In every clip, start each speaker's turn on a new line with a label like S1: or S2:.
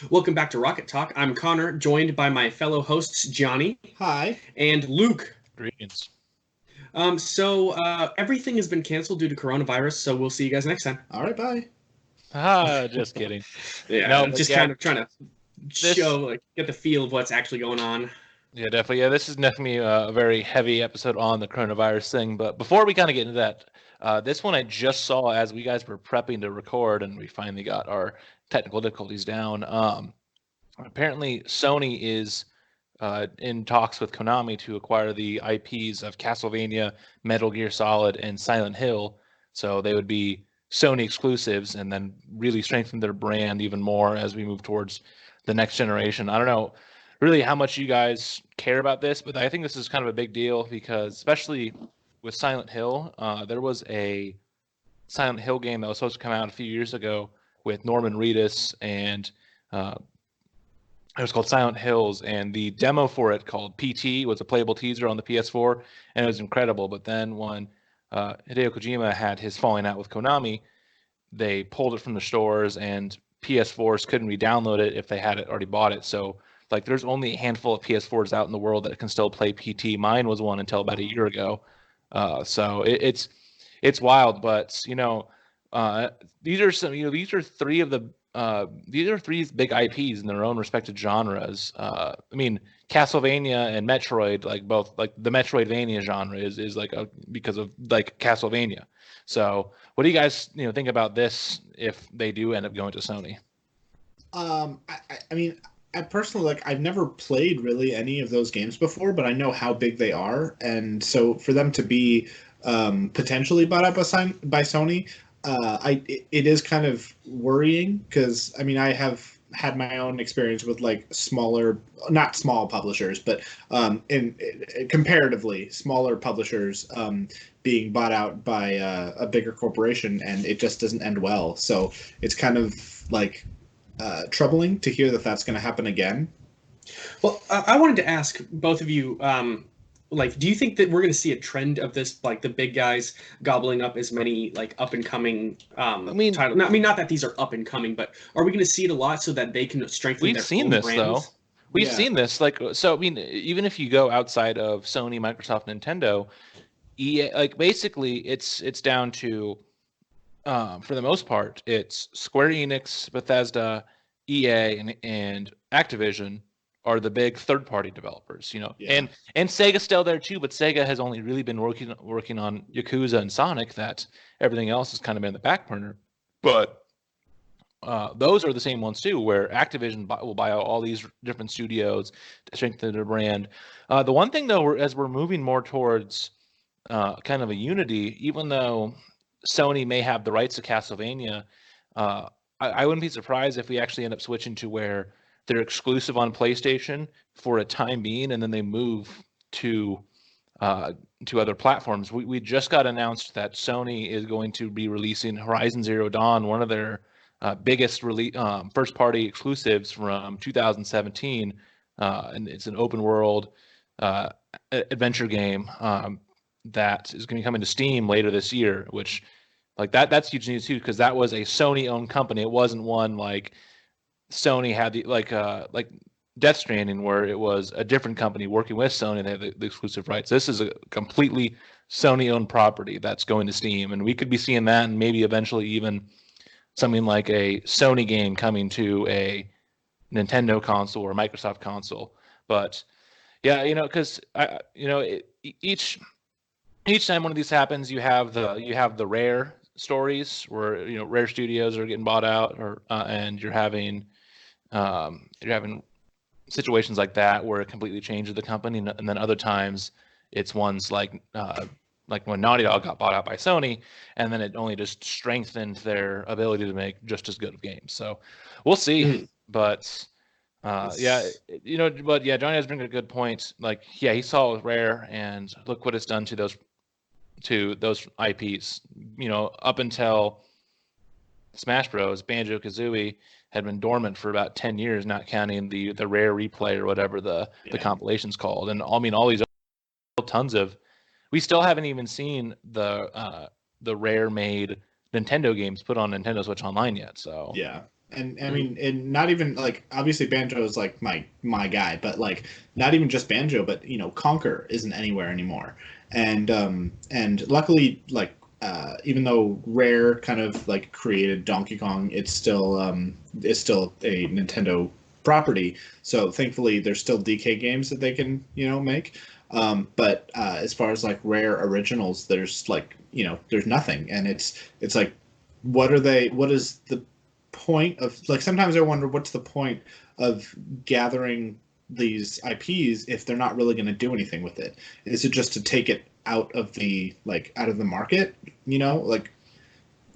S1: Welcome back to Rocket Talk. I'm Connor, joined by my fellow hosts Johnny
S2: Hi.
S1: and Luke.
S3: Greetings.
S1: Everything has been canceled due to coronavirus, so we'll see you guys next time.
S2: All right, bye.
S3: Just kidding.
S1: Yeah,
S3: No,
S1: I'm
S3: but
S1: just
S3: yeah,
S1: kind of trying to
S3: this,
S1: show, get the feel of what's actually going on.
S3: yeah, definitely. Yeah, this is definitely a very heavy episode on the coronavirus thing. But before we kind of get into that, this one I just saw as we guys were prepping to record, and we finally got our technical difficulties down. Apparently, Sony is in talks with Konami to acquire the IPs of Castlevania, Metal Gear Solid, and Silent Hill. So they would be Sony exclusives and then really strengthen their brand even more as we move towards the next generation. I don't know really how much you guys care about this, but I think this is kind of a big deal because, especially with Silent Hill, there was a Silent Hill game that was supposed to come out a few years ago with Norman Reedus and uh, it was called Silent Hills, and the demo for it called PT was a playable teaser on the PS4, and it was incredible. But then when Hideo Kojima had his falling out with Konami, they pulled it from the stores, and PS4s couldn't re-download it if they had it already bought it. So like, there's only a handful of PS4s out in the world that can still play PT. Mine was one until about a year ago. It's wild, but uh, these are some these are three of the these are three big IPs in their own respective genres. I mean, Castlevania and Metroid, like both, like the Metroidvania genre is like because of like Castlevania. So, what do you guys think about this if they do end up going to Sony?
S2: I mean, I personally I've never played really any of those games before, but I know how big they are, and so for them to be potentially bought up by Sony, it is kind of worrying because I mean I have had my own experience with like smaller, not small publishers, but in comparatively smaller publishers being bought out by a bigger corporation, and it just doesn't end well. So it's kind of like troubling to hear that that's going to happen again.
S1: Well, I wanted to ask both of you, do you think that we're going to see a trend of this, like the big guys gobbling up as many like up and coming
S3: I mean,
S1: titles? I mean, not that these are up and coming, but are we going to see it a lot so that they can strengthen
S3: we've
S1: their
S3: seen
S1: own
S3: this though.
S1: brands?
S3: We've
S2: Yeah.
S3: seen this. Like, so I mean, even if you go outside of Sony, Microsoft, Nintendo, EA, like basically, it's down to for the most part, it's Square Enix, Bethesda, EA, and Activision are the big third-party developers,
S2: Yeah.
S3: and Sega's still there too, but Sega has only really been working on Yakuza and Sonic. That everything else has kind of been in the back burner. But those are the same ones too, where Activision will buy out all these different studios to strengthen their brand. The one thing though, as we're moving more towards kind of a unity, even though Sony may have the rights to Castlevania, uh, I wouldn't be surprised if we actually end up switching to where they're exclusive on PlayStation for a time being, and then they move to uh, to other platforms. We just got announced that Sony is going to be releasing Horizon Zero Dawn, one of their biggest first party exclusives from 2017, and it's an open world uh, adventure game that is going to be coming to Steam later this year, which like that's huge news too, because that was a Sony owned company. It wasn't one like Sony had the like Death Stranding, where it was a different company working with Sony and they had the exclusive rights. This is a completely Sony owned property that's going to Steam, and we could be seeing that, and maybe eventually even something like a Sony game coming to a Nintendo console or Microsoft console. But yeah, because each time one of these happens, you have the rare stories where rare studios are getting bought out, or and you're having situations like that where it completely changes the company, and then other times it's ones like when Naughty Dog got bought out by Sony, and then it only just strengthened their ability to make just as good of games. So we'll see, but. Yeah, but yeah, Johnny has bring a good point. Like, yeah, he saw it with Rare, and look what it's done to those IPs. Up until Smash Bros, Banjo Kazooie had been dormant for about 10 years, not counting the Rare Replay or whatever the
S2: Yeah.
S3: compilation's called. And I mean, all these tons of. We still haven't even seen the Rare made Nintendo games put on Nintendo Switch Online yet. So
S2: Yeah. And I mean, and not even like obviously Banjo is like my guy, but like not even just Banjo, but Conquer isn't anywhere anymore. And luckily, like even though Rare kind of like created Donkey Kong, it's still a Nintendo property. So thankfully, there's still DK games that they can make. But as far as like Rare originals, there's like there's nothing, and it's like what are they? What is the point of like? Sometimes I wonder what's the point of gathering these IPs if they're not really going to do anything with it. Is it just to take it out of the market? Like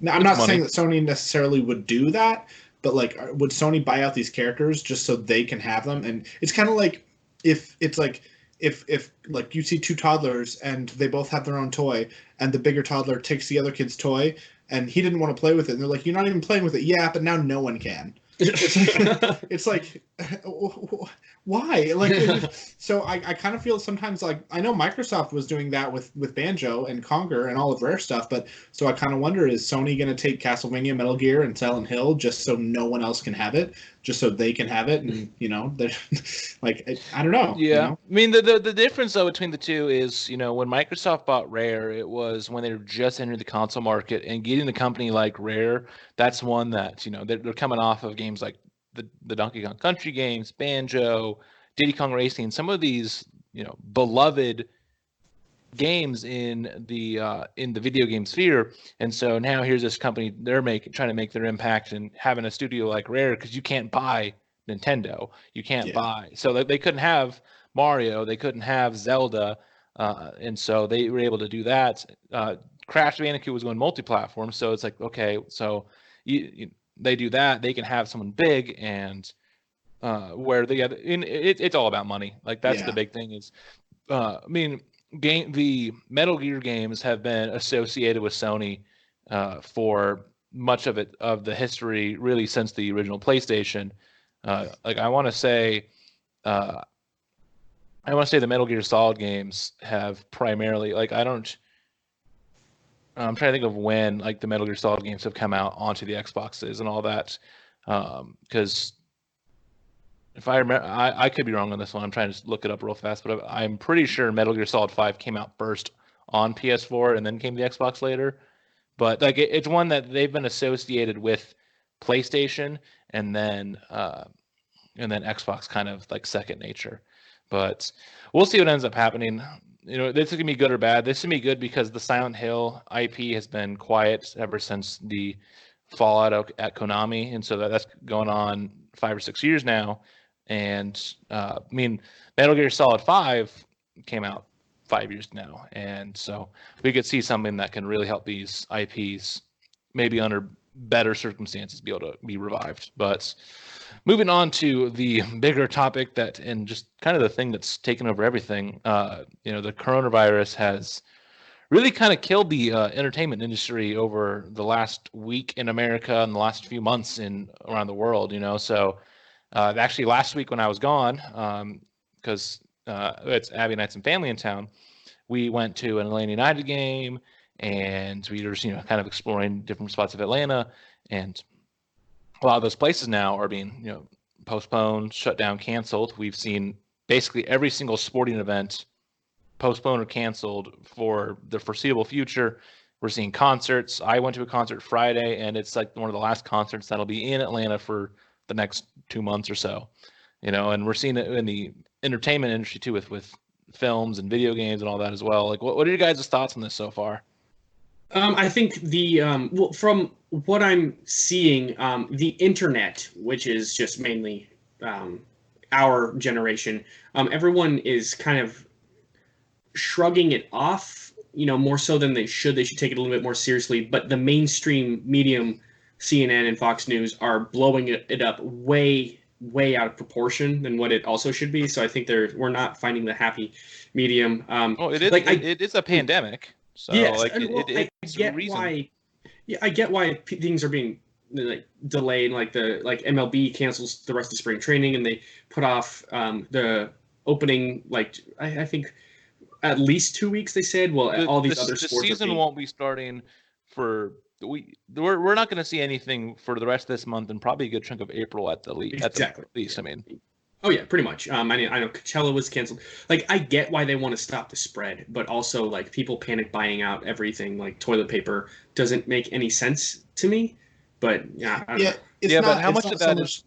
S2: now, I'm
S3: It's
S2: not
S3: money.
S2: saying that Sony necessarily would do that, but like would Sony buy out these characters just so they can have them? And it's kind of like if it's like if like you see two toddlers and they both have their own toy, and the bigger toddler takes the other kid's toy and he didn't want to play with it, and they're like, you're not even playing with it. Yeah, but now no one can. It's like why? Like, so I kind of feel sometimes like I know Microsoft was doing that with Banjo and Conquer and all of Rare stuff, but so I kind of wonder, is Sony going to take Castlevania, Metal Gear, and Silent Hill just so no one else can have it, just so they can have it, and they're like I don't know.
S3: Yeah, I mean the difference though between the two is when Microsoft bought Rare, it was when they were just entering the console market, and getting the company like Rare, that's one that they're coming off of games like the Donkey Kong Country games, Banjo, Diddy Kong Racing, some of these beloved games in the video game sphere. And so now here's this company, they're trying to make their impact, and having a studio like Rare, because you can't buy Nintendo, you can't buy, so they couldn't have Mario, they couldn't have Zelda, and so they were able to do that. Crash Bandicoot was going multi-platform, so it's like, okay, so they do that, they can have someone big, and where it's all about money. Like that's the big thing is, I mean, the Metal Gear games have been associated with Sony for much of the history, really since the original PlayStation. Like I want to say the Metal Gear Solid games have primarily, like I'm trying to think of when like the Metal Gear Solid games have come out onto the Xboxes and all that, because if I remember, I could be wrong on this one. I'm trying to look it up real fast, but I'm pretty sure Metal Gear Solid 5 came out first on PS4 and then came to Xbox later. But like it's one that they've been associated with PlayStation, and then Xbox kind of like second nature. But we'll see what ends up happening. This is gonna be good or bad. This is gonna be good because the Silent Hill IP has been quiet ever since the fallout at Konami, and so that's going on 5 or 6 years now. And I mean, Metal Gear Solid 5 came out 5 years now, and so we could see something that can really help these IPs, maybe under better circumstances, be able to be revived. But moving on to the bigger topic and just kind of the thing that's taken over everything, the coronavirus has really kind of killed the entertainment industry over the last week in America and the last few months around the world. So actually last week when I was gone, because it's Abby and I had some family in town, we went to an Atlanta United game, and we were just kind of exploring different spots of Atlanta, and a lot of those places now are being postponed, shut down, canceled. We've seen basically every single sporting event postponed or canceled for the foreseeable future. We're seeing concerts. I went to a concert Friday, and it's like one of the last concerts that'll be in Atlanta for the next 2 months or so. And we're seeing it in the entertainment industry too, with films and video games and all that as well. Like, what are your guys' thoughts on this so far?
S1: I think from what I'm seeing, the internet, which is just mainly our generation, everyone is kind of shrugging it off, more so than they should. They should take it a little bit more seriously. But the mainstream medium, CNN and Fox News, are blowing it up way out of proportion than what it also should be. So I think we're not finding the happy medium.
S3: It is it is a pandemic. So
S1: yes,
S3: like
S1: I get why. Yeah, I get why things are being like delayed. Like MLB cancels the rest of spring training, and they put off the opening. Like I think at least 2 weeks. They said. Well, all these other sports.
S3: The season won't be starting for we're not going to see anything for the rest of this month and probably a good chunk of April at the
S1: Exactly.
S3: least.
S1: Yeah.
S3: I mean,
S1: Oh yeah, pretty much. I know Coachella was canceled. Like, I get why they want to stop the spread, but also like people panic buying out everything like toilet paper doesn't make any sense to me. But yeah, I don't know.
S3: But how
S2: it's
S3: much
S2: not
S3: of
S2: so
S3: that
S2: much,
S3: is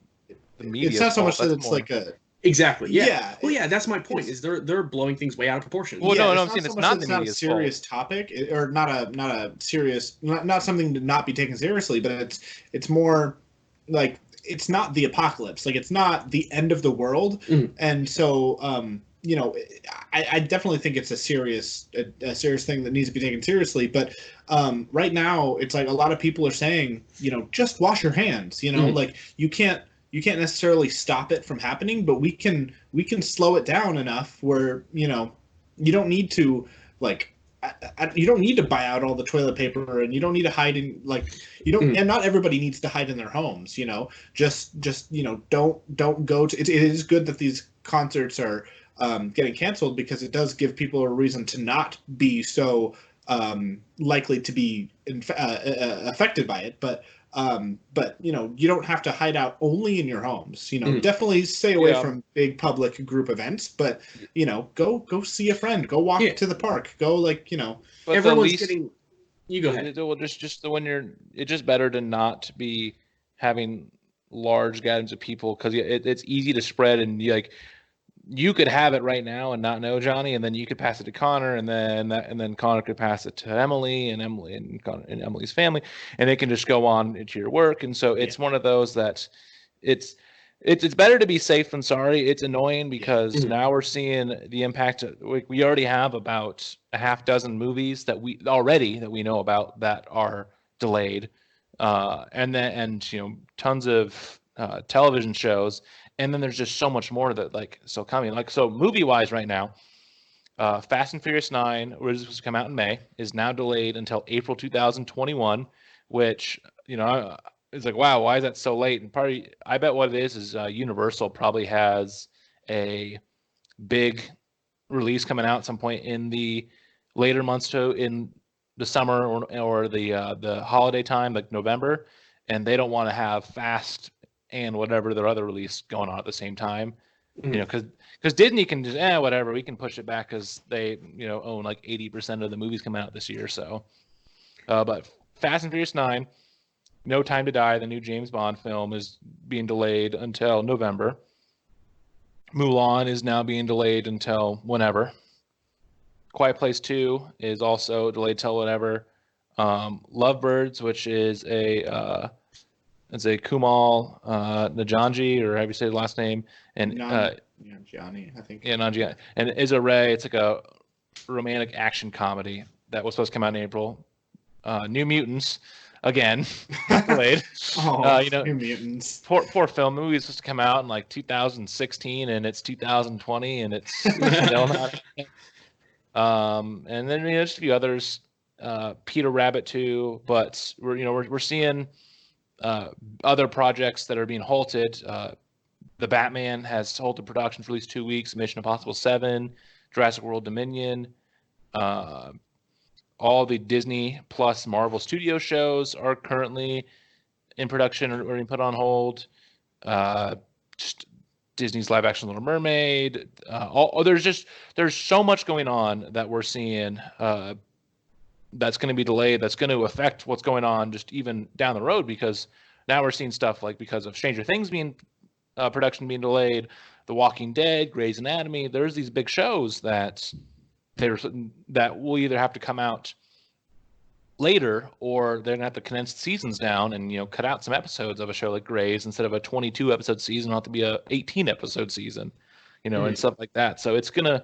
S3: the media's
S2: it's not so
S3: fault?
S2: much that
S3: That's
S2: it's
S3: more.
S2: like a
S1: Exactly. Yeah.
S2: yeah.
S1: Well, yeah, that's my point.
S2: It's
S1: Is they're blowing things way out of proportion.
S3: Well,
S2: yeah,
S3: no,
S2: it's
S3: I'm
S2: not
S3: saying
S2: so
S3: it's
S2: much
S3: not
S2: that
S3: the
S2: it's not a
S3: media's
S2: serious
S3: fault.
S2: topic or not a serious not something to not be taken seriously, but it's more like it's not the apocalypse, like it's not the end of the world,
S1: Mhm.
S2: and so you know, I definitely think it's a serious thing that needs to be taken seriously. But right now, it's like a lot of people are saying, you know, just wash your hands. You know,
S1: Mhm.
S2: like you can't necessarily stop it from happening, but we can slow it down enough where, you know, you don't need to like you don't need to buy out all the toilet paper, and you don't need to hide in like you don't
S1: Mhm.
S2: and not everybody needs to hide in their homes. You know, just you know, don't go to it is good that these concerts are getting canceled, because it does give people a reason to not be so likely to be affected by it. But you know, you don't have to hide out only in your homes. You know,
S1: Mhm.
S2: definitely stay away
S3: Yeah.
S2: from big public group events. But you know, go see a friend. Go walk
S1: Yeah.
S2: to the park. Go like you know.
S3: But the
S1: Everyone's
S3: least,
S1: getting. You go ahead.
S3: well, just when it's just better to not be having large gatherings of people because it's easy to spread and you could have it right now and not know, Johnny, and then you could pass it to Connor, and then Connor could pass it to Emily, and Connor and Emily's family, and it can just go on into your work. And so it's one of those that it's it's better to be safe than sorry. It's annoying because
S1: Mhm.
S3: now we're seeing the impact. We already have about a half dozen movies that we know about that are delayed, and tons of television shows, and then there's just so much more that still coming. Like, so movie wise right now, Fast and Furious 9, which was supposed to come out in May, is now delayed until April 2021, which it's like, wow, why is that so late? And probably I bet what it is Universal probably has a big release coming out at some point in the later months, to in the summer or the holiday time, like November, and they don't want to have Fast and whatever their other release going on at the same time.
S1: Mhm.
S3: Because Disney can just whatever, we can push it back because they own like 80% of the movies coming out this year. So but Fast and Furious 9, No Time to Die, the new James Bond film, is being delayed until November. Mulan is now being delayed until whenever. Quiet Place 2 is also delayed till whatever. Lovebirds, which is it's a Kumal Najanji, or how you say the last name, and
S2: Gianni, I think.
S3: Nanjiani, and Issa Rae. It's like a romantic action comedy that was supposed to come out in April. New Mutants, again, delayed.
S2: New Mutants.
S3: Poor film. The movie was supposed to come out in like 2016, and it's 2020, and it's still not. And then just a few others. Peter Rabbit 2, but we're seeing other projects that are being halted. The Batman has halted production for at least 2 weeks. Mission Impossible 7, Jurassic World Dominion, all the Disney plus Marvel Studio shows are currently in production or being put on hold. Just Disney's live action Little Mermaid. There's so much going on that we're seeing that's going to be delayed. That's going to affect what's going on just even down the road, because now we're seeing stuff like, because of Stranger Things being production being delayed, The Walking Dead, Grey's Anatomy. There's these big shows that will either have to come out later, or they're gonna have to condense seasons down and cut out some episodes of a show like Grey's. Instead of a 22 episode season, it'll have to be a 18 episode season, and stuff like that. So it's gonna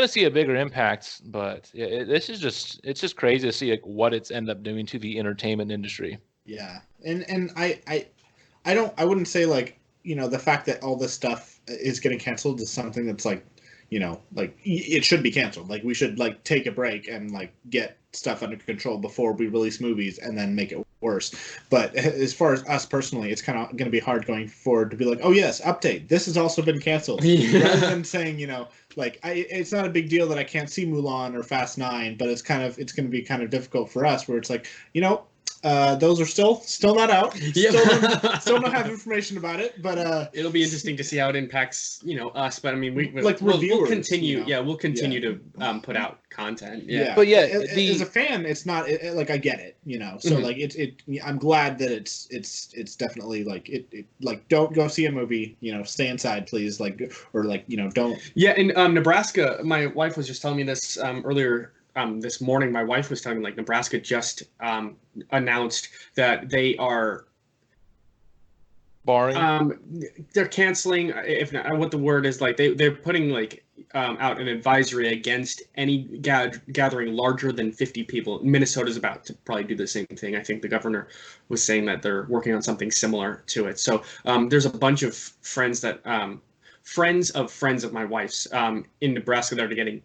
S3: see a bigger impact. But it's just crazy to see what it's ended up doing to the entertainment industry.
S2: Yeah, and I wouldn't say the fact that all this stuff is getting canceled is something that's it should be canceled. Like, we should take a break and get stuff under control before we release movies and then make it worse. But as far as us personally, it's kind of going to be hard going forward to be like, oh yes, update, this has also been canceled, rather than saying, it's not a big deal that I can't see Mulan or Fast 9, but it's going to be kind of difficult for us, where it's like, Those are still not out.
S1: Yeah.
S2: Still don't have information about it, but
S1: it'll be interesting to see how it impacts us. But I mean, we'll
S2: reviewers,
S1: continue.
S2: you know?
S1: Yeah, we'll continue to put out content. Yeah.
S3: But yeah,
S2: as a fan, it's not like I get it, you know. So like I'm glad that it's definitely like it like don't go see a movie, you know, stay inside, please, like, or like, you know, don't.
S1: Yeah, in Nebraska, my wife was just telling me this earlier. This morning, my wife was telling me like Nebraska just announced that they are
S3: barring.
S1: They're canceling, if not, what the word is, like they're putting like out an advisory against any gathering larger than 50 people. Minnesota's about to probably do the same thing. I think the governor was saying that they're working on something similar to it. So there's a bunch of friends that friends of my wife's in Nebraska that are getting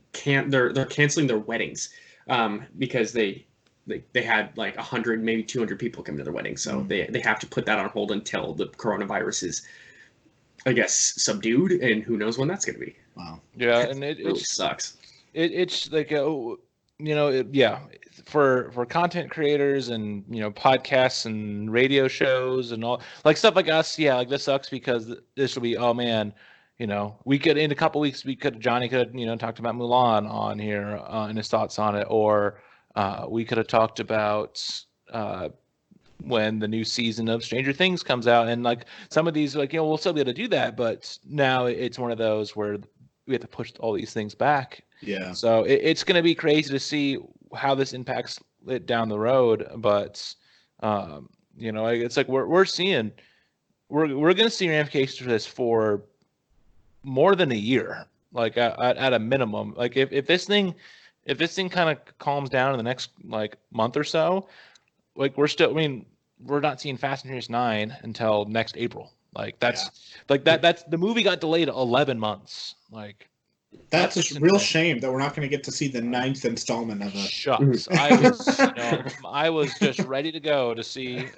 S1: they're canceling their weddings because they had like 100, maybe 200 people come to their wedding. So they have to put that on hold until the coronavirus is, I guess, subdued, and who knows when that's going to be.
S2: Wow.
S3: Yeah, and it
S1: really sucks.
S3: It's like for content creators and, you know, podcasts and radio shows and all like stuff like us. Yeah, like this sucks because this will be, oh man, you know, we could in a couple weeks Johnny could, you know, talked about Mulan on here and his thoughts on it, or we could have talked about when the new season of Stranger Things comes out, and like some of these, like, you know, we'll still be able to do that, but now it's one of those where we have to push all these things back.
S2: Yeah.
S3: So it's going to be crazy to see how this impacts it down the road, but you know, it's like we're seeing we're going to see ramifications for this for more than a year, like at a minimum. Like if this thing kind of calms down in the next like month or so, like we're not seeing Fast and Furious 9 until next April. Like that's the movie got delayed 11 months. Like
S2: that's a real shame that we're not going to get to see the 9th installment of it.
S3: Shucks, I was just ready to go see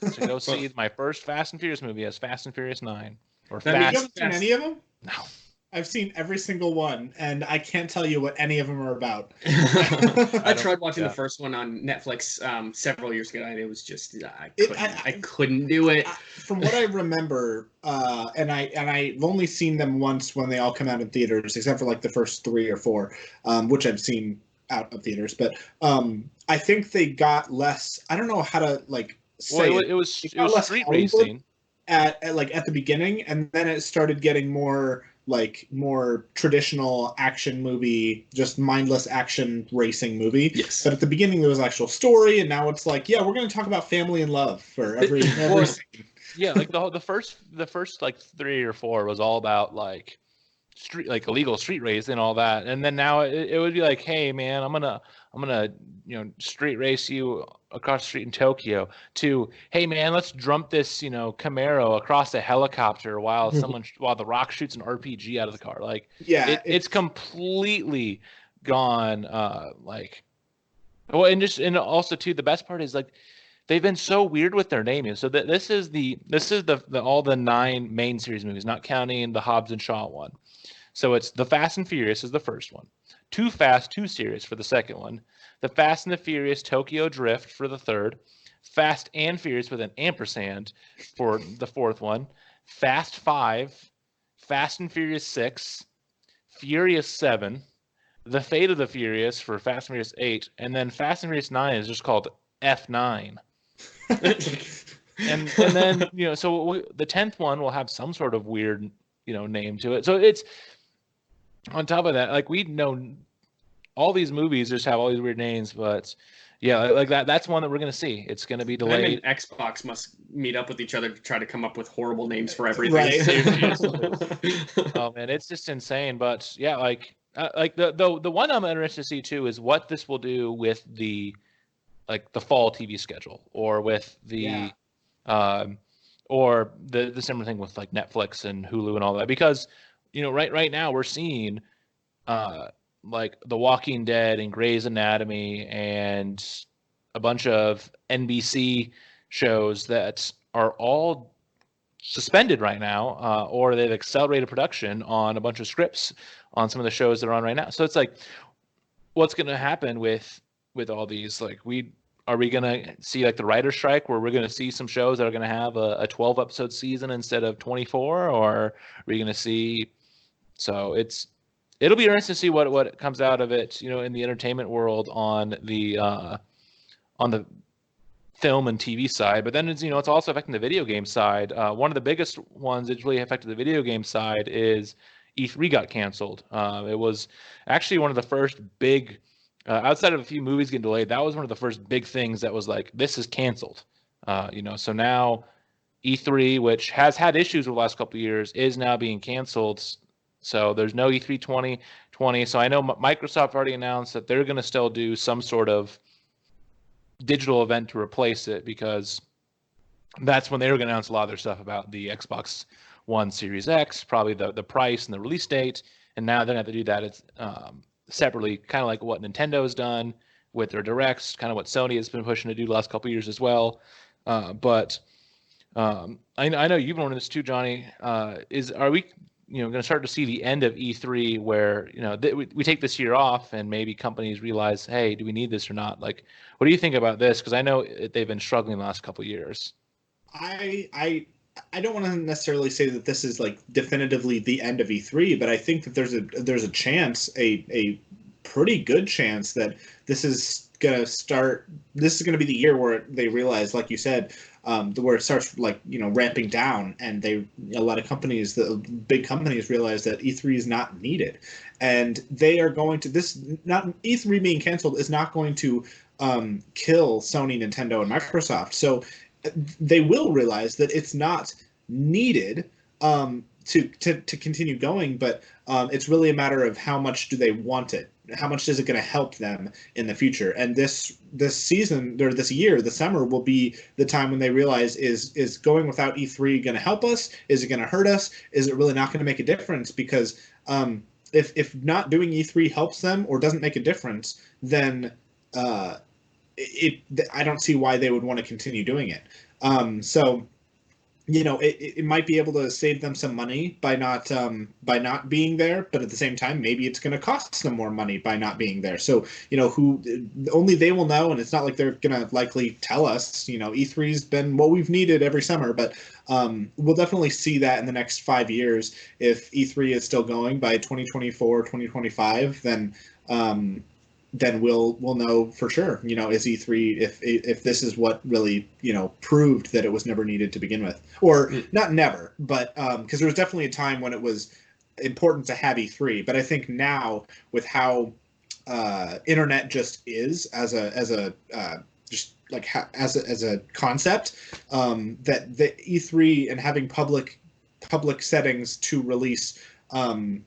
S3: my first Fast and Furious movie as Fast and Furious 9 or
S2: You haven't seen any of them?
S3: No.
S2: I've seen every single one, and I can't tell you what any of them are about.
S1: I tried watching the first one on Netflix several years ago, and it was just I couldn't do it.
S2: From what I remember, and I've only seen them once when they all come out in theaters, except for like the first 3 or 4, which I've seen out of theaters. But I think they got less. I don't know how to like say
S3: it was street racing
S2: at the beginning, and then it started getting more traditional action movie, just mindless action racing movie.
S1: Yes.
S2: But at the beginning there was actual story, and now it's like, yeah, we're going to talk about family and love for every scene.
S3: Yeah, like the first like 3 or 4 was all about like illegal street racing and all that, and then now it would be like, hey man, I'm gonna you know, street race you across the street in Tokyo, to hey man, let's jump this, you know, Camaro across a helicopter while The Rock shoots an RPG out of the car. Like, yeah, it's completely gone. And also too, the best part is like they've been so weird with their naming. So this is the all the 9 main series movies, not counting the Hobbs and Shaw one. So it's the Fast and Furious is the first one, Too Fast, Too Serious for the second one, the Fast and the Furious Tokyo Drift for the third, Fast and Furious with an ampersand for the fourth one, Fast 5, Fast and Furious 6, Furious 7, The Fate of the Furious for Fast and Furious 8, and then Fast and Furious 9 is just called F9. and then, you know, so the 10th one will have some sort of weird, you know, name to it. So it's on top of that, like, we know all these movies just have all these weird names, but yeah, like that's one that we're going to see. It's going to be delayed.
S1: And Xbox must meet up with each other to try to come up with horrible names for everything.
S2: Right.
S3: Oh man, it's just insane. But yeah, like the one I'm interested to see too is what this will do with the fall TV schedule, or with the or the similar thing with like Netflix and Hulu and all that, because you know right now we're seeing like The Walking Dead and Grey's Anatomy and a bunch of NBC shows that are all suspended right now, or they've accelerated production on a bunch of scripts on some of the shows that are on right now. So it's like, what's going to happen with all these? Like, are we going to see like the writer's strike where we're going to see some shows that are going to have a 12 episode season instead of 24, or are we going to see? So it'll be interesting to see what comes out of it, in the entertainment world on the film and TV side. But then it's also affecting the video game side. One of the biggest ones that's really affected the video game side is E3 got canceled. It was actually one of the first big, outside of a few movies getting delayed, that was one of the first big things that was like, this is canceled. So now E3, which has had issues over the last couple of years, is now being canceled. So there's no E3 2020. So I know Microsoft already announced that they're going to still do some sort of digital event to replace it, because that's when they were going to announce a lot of their stuff about the Xbox One Series X, probably the price and the release date. And now they're going to have to do that. It's separately, kind of like what Nintendo has done with their directs, kind of what Sony has been pushing to do the last couple of years as well. But I know you've been on this too, Johnny. Are we going to start to see the end of E3 where we take this year off and maybe companies realize, hey, do we need this or not? Like, what do you think about this? Because I know they've been struggling the last couple of years.
S2: I don't want to necessarily say that this is like definitively the end of E3, but I think that there's a chance, a pretty good chance, that this is going to be the year where they realize, like you said, where it starts ramping down, and a lot of companies, the big companies, realize that E3 is not needed, and they are going to E3 being canceled is not going to kill Sony, Nintendo, and Microsoft. So they will realize that it's not needed to continue going, but it's really a matter of how much do they want it. How much is it going to help them in the future? And this season, or this year, the summer, will be the time when they realize, is going without E3 going to help us? Is it going to hurt us? Is it really not going to make a difference? Because if not doing E3 helps them or doesn't make a difference, then I don't see why they would want to continue doing it. So it might be able to save them some money by not being there, but at the same time, maybe it's going to cost them more money by not being there. So only they will know, and it's not like they're going to likely tell us. E3's been what we've needed every summer, but we'll definitely see that in the next 5 years. If E3 is still going by 2024, 2025, then we'll know for sure, is E3, if this is what really, proved that it was never needed to begin with, or not never, but because there was definitely a time when it was important to have E3. But I think now, with how internet just is as a concept, that the E3 and having public settings to release to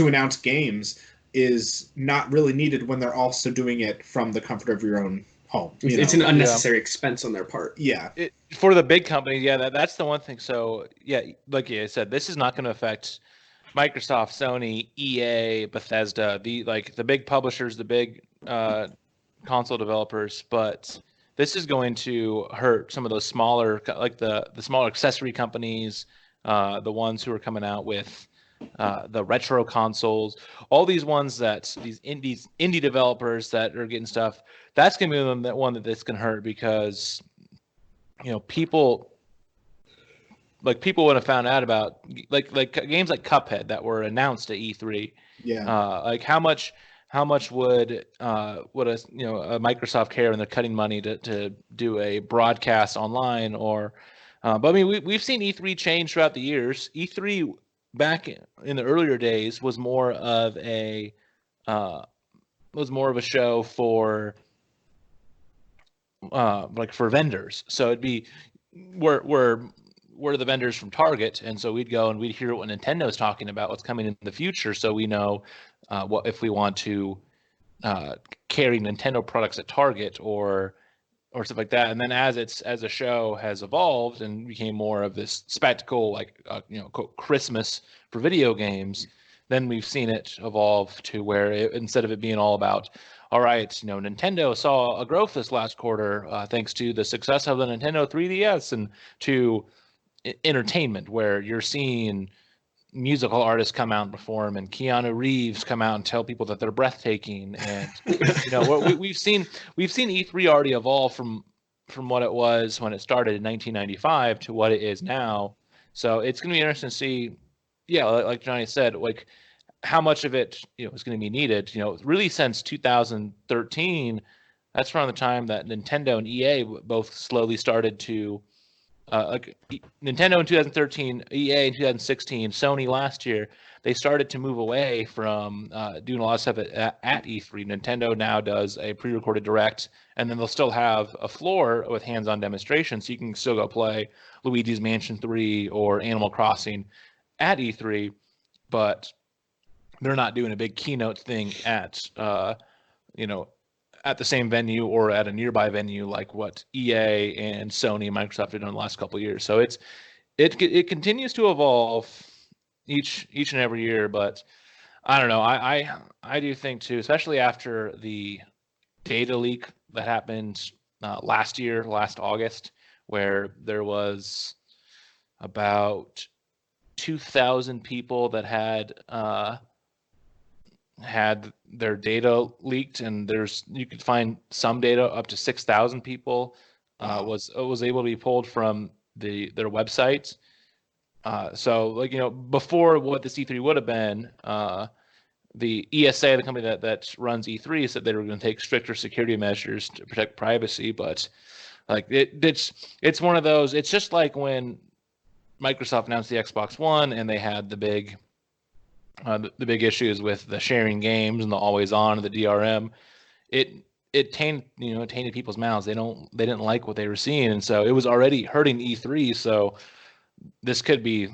S2: announce games is not really needed when they're also doing it from the comfort of your own home.
S1: It's an unnecessary expense on their part.
S2: Yeah.
S3: For the big companies, that's the one thing. So, like I said, this is not going to affect Microsoft, Sony, EA, Bethesda, the big publishers, the big console developers, but this is going to hurt some of those smaller, like the smaller accessory companies, the ones who are coming out with the retro consoles, all these ones these indie developers that are getting stuff. That's going to be the one that's going to hurt, because people would have found out about like games like Cuphead that were announced at E3.
S2: Yeah.
S3: How much would a Microsoft care when they're cutting money to do a broadcast online? Or but I mean, we've seen E3 change throughout the years. E3 back in the earlier days was more of a show for for vendors. So it'd be we're the vendors from Target, and so we'd go and we'd hear what Nintendo's talking about, what's coming in the future, so we know what if we want to carry Nintendo products at Target or stuff like that. And then as the show has evolved and became more of this spectacle, quote, Christmas for video games, then we've seen it evolve to where instead of it being all about, all right, Nintendo saw a growth this last quarter thanks to the success of the Nintendo 3DS, and to entertainment, where you're seeing musical artists come out and perform, and Keanu Reeves come out and tell people that they're breathtaking. And we've seen E3 already evolve from what it was when it started in 1995 to what it is now. So it's going to be interesting to see, yeah, like Johnny said, like how much of it is going to be needed. Really since 2013, that's around the time that Nintendo and EA both slowly started to. Nintendo in 2013, EA in 2016, Sony last year, they started to move away from doing a lot of stuff at E3. Nintendo now does a pre-recorded direct, and then they'll still have a floor with hands-on demonstrations, so you can still go play Luigi's Mansion 3 or Animal Crossing at E3, but they're not doing a big keynote thing at at the same venue or at a nearby venue like what EA and Sony and Microsoft have done in the last couple of years. So it continues to evolve each and every year, but I don't know. I do think too, especially after the data leak that happened last August, where there was about 2,000 people that had their data leaked, and you could find some data up to 6,000 people was able to be pulled from their websites. So before what the E3 would have been, the ESA, the company that runs E3, said they were going to take stricter security measures to protect privacy. But like it's one of those. It's just like when Microsoft announced the Xbox One and they had the big issues with the sharing games and the always on and the DRM. It tainted people's mouths. They didn't like what they were seeing, and so it was already hurting E3. So this could be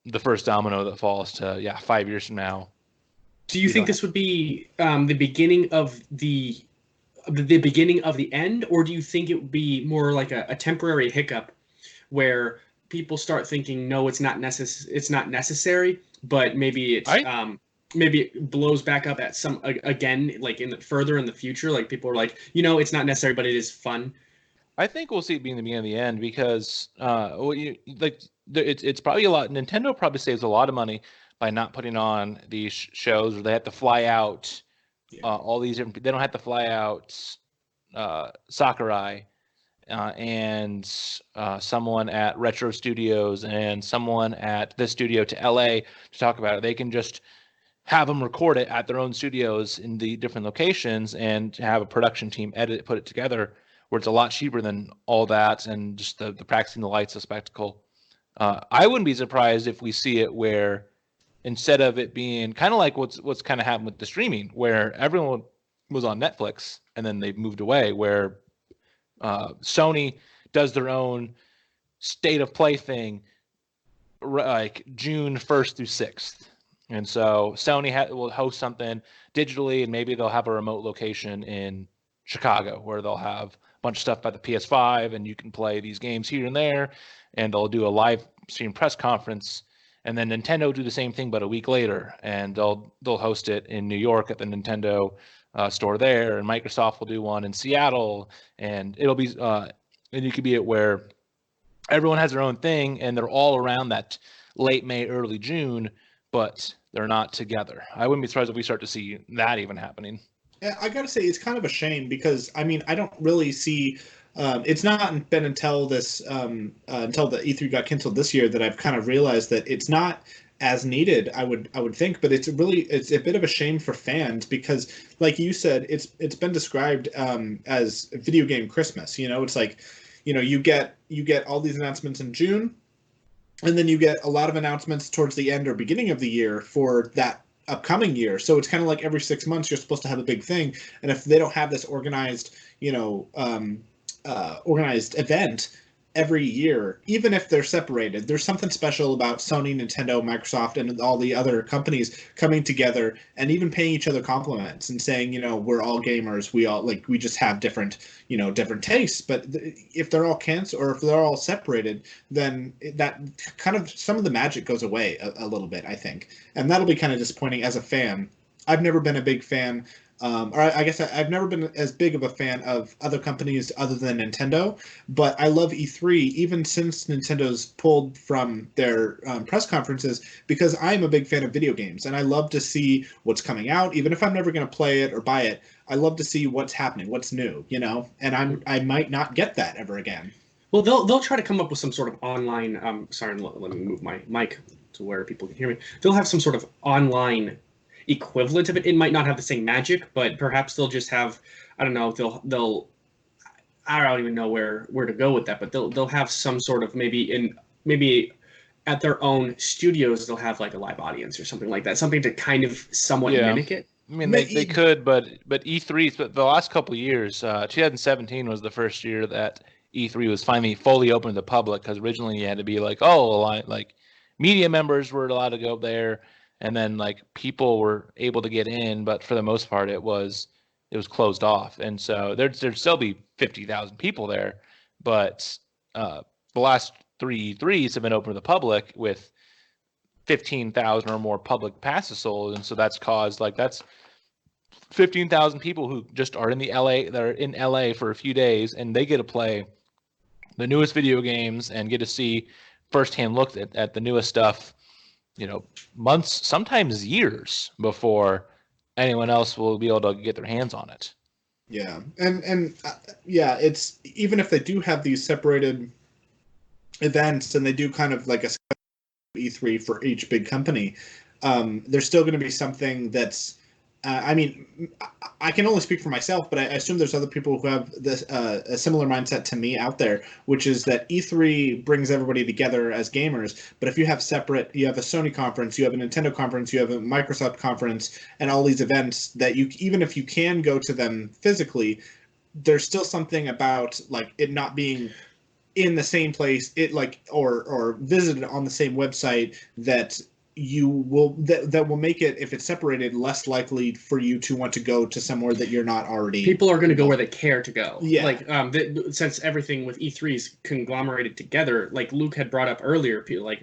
S3: the first domino that falls to 5 years from now.
S1: Do you think this would be the beginning of the beginning of the end, or do you think it would be more like a temporary hiccup where people start thinking, no, it's not necessary, but maybe maybe it blows back up at some again, like further in the future, like people are like, it's not necessary, but it is fun.
S3: I think we'll see it being the beginning of the end because it's probably a lot. Nintendo probably saves a lot of money by not putting on these shows where they have to fly out all these different. They don't have to fly out Sakurai and someone at Retro Studios and someone at this studio to LA to talk about it. They can just have them record it at their own studios in the different locations and have a production team edit it, put it together, where it's a lot cheaper than all that and just the practicing the lights, the spectacle. I wouldn't be surprised if we see it where instead of it being kind of like what's kind of happened with the streaming, where everyone was on Netflix and then they moved away, where Sony does their own state of play thing like June 1st through 6th. And so Sony will host something digitally, and maybe they'll have a remote location in Chicago where they'll have a bunch of stuff by the PS5 and you can play these games here and there, and they'll do a live stream press conference. And then Nintendo will do the same thing, but a week later, and they'll host it in New York at the Nintendo store there, and Microsoft will do one in Seattle, and it'll be and you could be at where everyone has their own thing, and they're all around that late May, early June, but they're not together. I wouldn't be surprised if we start to see that even happening.
S2: Yeah, I gotta say it's kind of a shame because I don't really see. It's not been until this until the E3 got canceled this year that I've kind of realized that it's not as needed. I would think, but it's a bit of a shame for fans because, like you said, it's been described as video game Christmas. It's like, you get all these announcements in June, and then you get a lot of announcements towards the end or beginning of the year for that upcoming year. So it's kind of like every 6 months you're supposed to have a big thing, and if they don't have this organized, organized event every year, even if they're separated, there's something special about Sony, Nintendo, Microsoft, and all the other companies coming together and even paying each other compliments and saying, we're all gamers. We just have different tastes. But if they're all canceled or if they're all separated, then that kind of some of the magic goes away a little bit, I think. And that'll be kind of disappointing as a fan. I've never been a big fan Or I guess I've never been as big of a fan of other companies other than Nintendo, but I love E3 even since Nintendo's pulled from their press conferences because I'm a big fan of video games and I love to see what's coming out, even if I'm never going to play it or buy it. I love to see what's happening, what's new, and I might not get that ever again.
S1: Well, they'll try to come up with some sort of online. Sorry, let me move my mic to where people can hear me. They'll have some sort of online equivalent of it. It might not have the same magic, but perhaps they'll just have. I don't know. They'll. I don't even know where to go with that, but they'll have some sort of maybe at their own studios they'll have like a live audience or something like that, something to kind of somewhat mimic it.
S3: I mean, they could, but E3, the last couple of years, 2017 was the first year that E3 was finally fully open to the public, because originally you had to be like, like media members were allowed to go there, and then like people were able to get in, but for the most part it was closed off, and so there'd still be 50,000 people there, but the last three E3s have been open to the public with 15,000 or more public passes sold, and so that's caused that's 15,000 people who just are in LA for a few days, and they get to play the newest video games and get to see firsthand look at the newest stuff, months, sometimes years before anyone else will be able to get their hands on it.
S2: Yeah. And it's even if they do have these separated events and they do kind of like a E3 for each big company, there's still going to be something that's I mean, I can only speak for myself, but I assume there's other people who have this a similar mindset to me out there, which is that E3 brings everybody together as gamers. But if you have you have a Sony conference, you have a Nintendo conference, you have a Microsoft conference, and all these events that even if you can go to them physically, there's still something about like it not being in the same place, or visited on the same website that that will make it, if it's separated, less likely for you to want to go to somewhere that you're not already.
S1: People are going to go where they care to go.
S2: Yeah.
S1: Like since everything with E3 is conglomerated together, like Luke had brought up earlier, like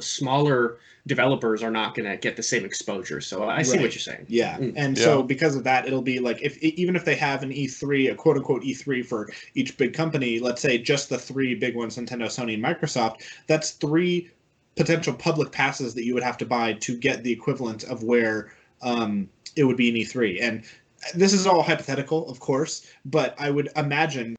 S1: smaller developers are not going to get the same exposure. So I see what you're saying.
S2: Yeah. And so because of that, it'll be like even if they have an E3, a quote unquote E3 for each big company, let's say just the three big ones, Nintendo, Sony, and Microsoft, that's three potential public passes that you would have to buy to get the equivalent of where it would be an E3. And this is all hypothetical, of course, but I would imagine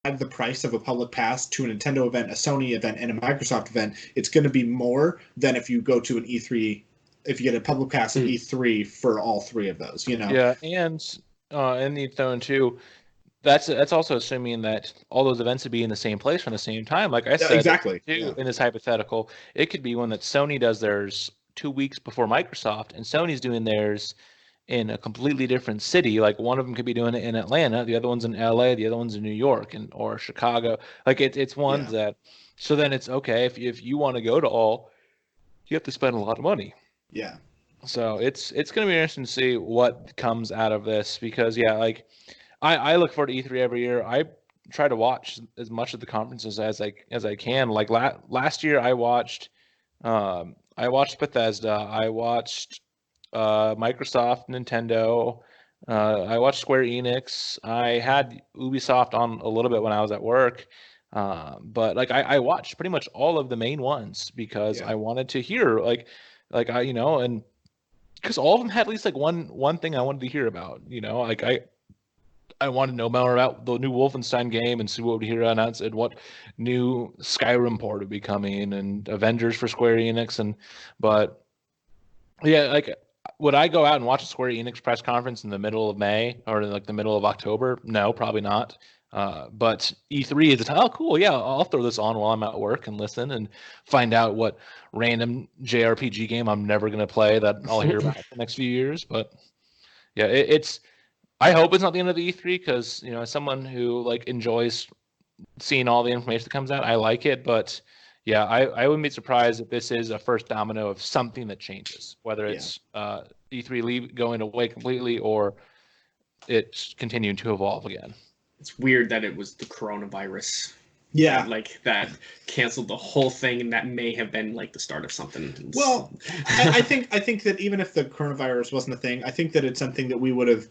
S2: the price of a public pass to a Nintendo event, a Sony event, and a Microsoft event, it's going to be more than if you go to an E3, if you get a public pass at E3 for all three of those,
S3: Yeah, and the phone too. That's also assuming that all those events would be in the same place from the same time. Like I said,
S2: exactly.
S3: In this hypothetical, it could be one that Sony does theirs 2 weeks before Microsoft, and Sony's doing theirs in a completely different city. Like one of them could be doing it in Atlanta, the other one's in LA, the other one's in New York or Chicago. Like it's ones that. So then it's okay if you want to go to all, you have to spend a lot of money.
S2: Yeah.
S3: So it's going to be interesting to see what comes out of this, because I look forward to E3 every year. I try to watch as much of the conferences as I can. Like last year, I watched Bethesda. I watched Microsoft, Nintendo. I watched Square Enix. I had Ubisoft on a little bit when I was at work. But I watched pretty much all of the main ones because I wanted to hear and because all of them had at least one thing I wanted to hear about. I want to know more about the new Wolfenstein game and see what we hear announced and what new Skyrim port would be coming and Avengers for Square Enix. But would I go out and watch a Square Enix press conference in the middle of May or like the middle of October? No, probably not. But E3 is the time. Oh, cool. Yeah, I'll throw this on while I'm at work and listen and find out what random JRPG game I'm never going to play that I'll hear about the next few years. But yeah, it's. I hope it's not the end of the E3 because, as someone who enjoys seeing all the information that comes out, I like it. But yeah, I wouldn't be surprised if this is a first domino of something that changes, whether it's E3 going away completely or it's continuing to evolve again.
S1: It's weird that it was the coronavirus
S2: Yeah.
S1: that canceled the whole thing, and that may have been like the start of something.
S2: Well, I think that even if the coronavirus wasn't a thing, I think that it's something that we would have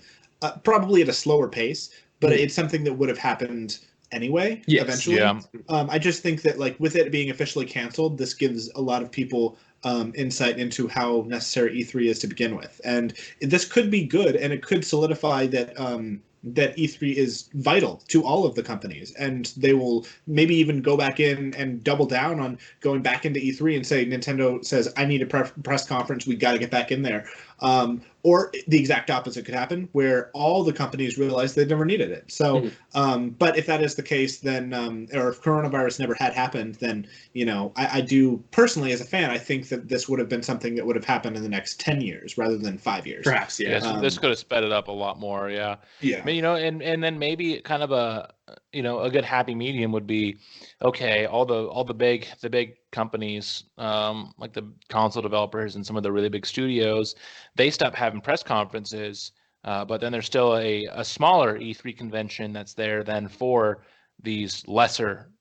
S2: probably at a slower pace, but it's something that would have happened anyway.
S1: Yes.
S2: Eventually.
S3: Yeah.
S2: I just think that like with it being officially canceled, this gives a lot of people insight into how necessary E3 is to begin with, and this could be good, and it could solidify that that E3 is vital to all of the companies, and they will maybe even go back in and double down on going back into E3 and say Nintendo says, I need a press conference, we got to get back in there. Or the exact opposite could happen, where all the companies realize they never needed it. So, but if that is the case, then, or if coronavirus never had happened, then, you know, I do personally as a fan, I think that this would have been something that would have happened in the next 10 years rather than 5 years.
S1: Perhaps, yeah.
S3: So this could have sped it up a lot more. Yeah.
S2: Yeah.
S3: I mean, you know, and then maybe kind of a, you know, a good happy medium would be, okay, all the big companies, like the console developers and some of the really big studios, they stop having press conferences, but then there's still a smaller E3 convention that's there then for these lesser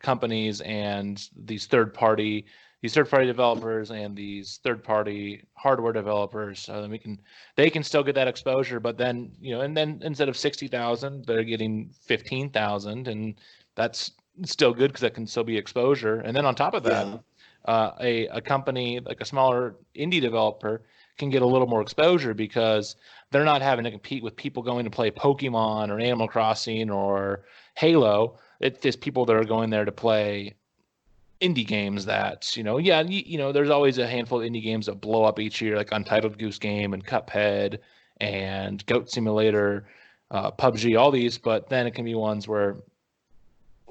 S3: companies and these third party developers and these third party hardware developers, so then they can still get that exposure, but then, you know, and then instead of 60,000 they're getting 15,000, and that's still good because that can still be exposure. And then on top of that, a company like a smaller indie developer can get a little more exposure because they're not having to compete with people going to play Pokemon or Animal Crossing or Halo. It's just people that are going there to play indie games that, you know, you know, there's always a handful of indie games that blow up each year, like Untitled Goose Game and Cuphead and Goat Simulator, PUBG, all these, but then it can be ones where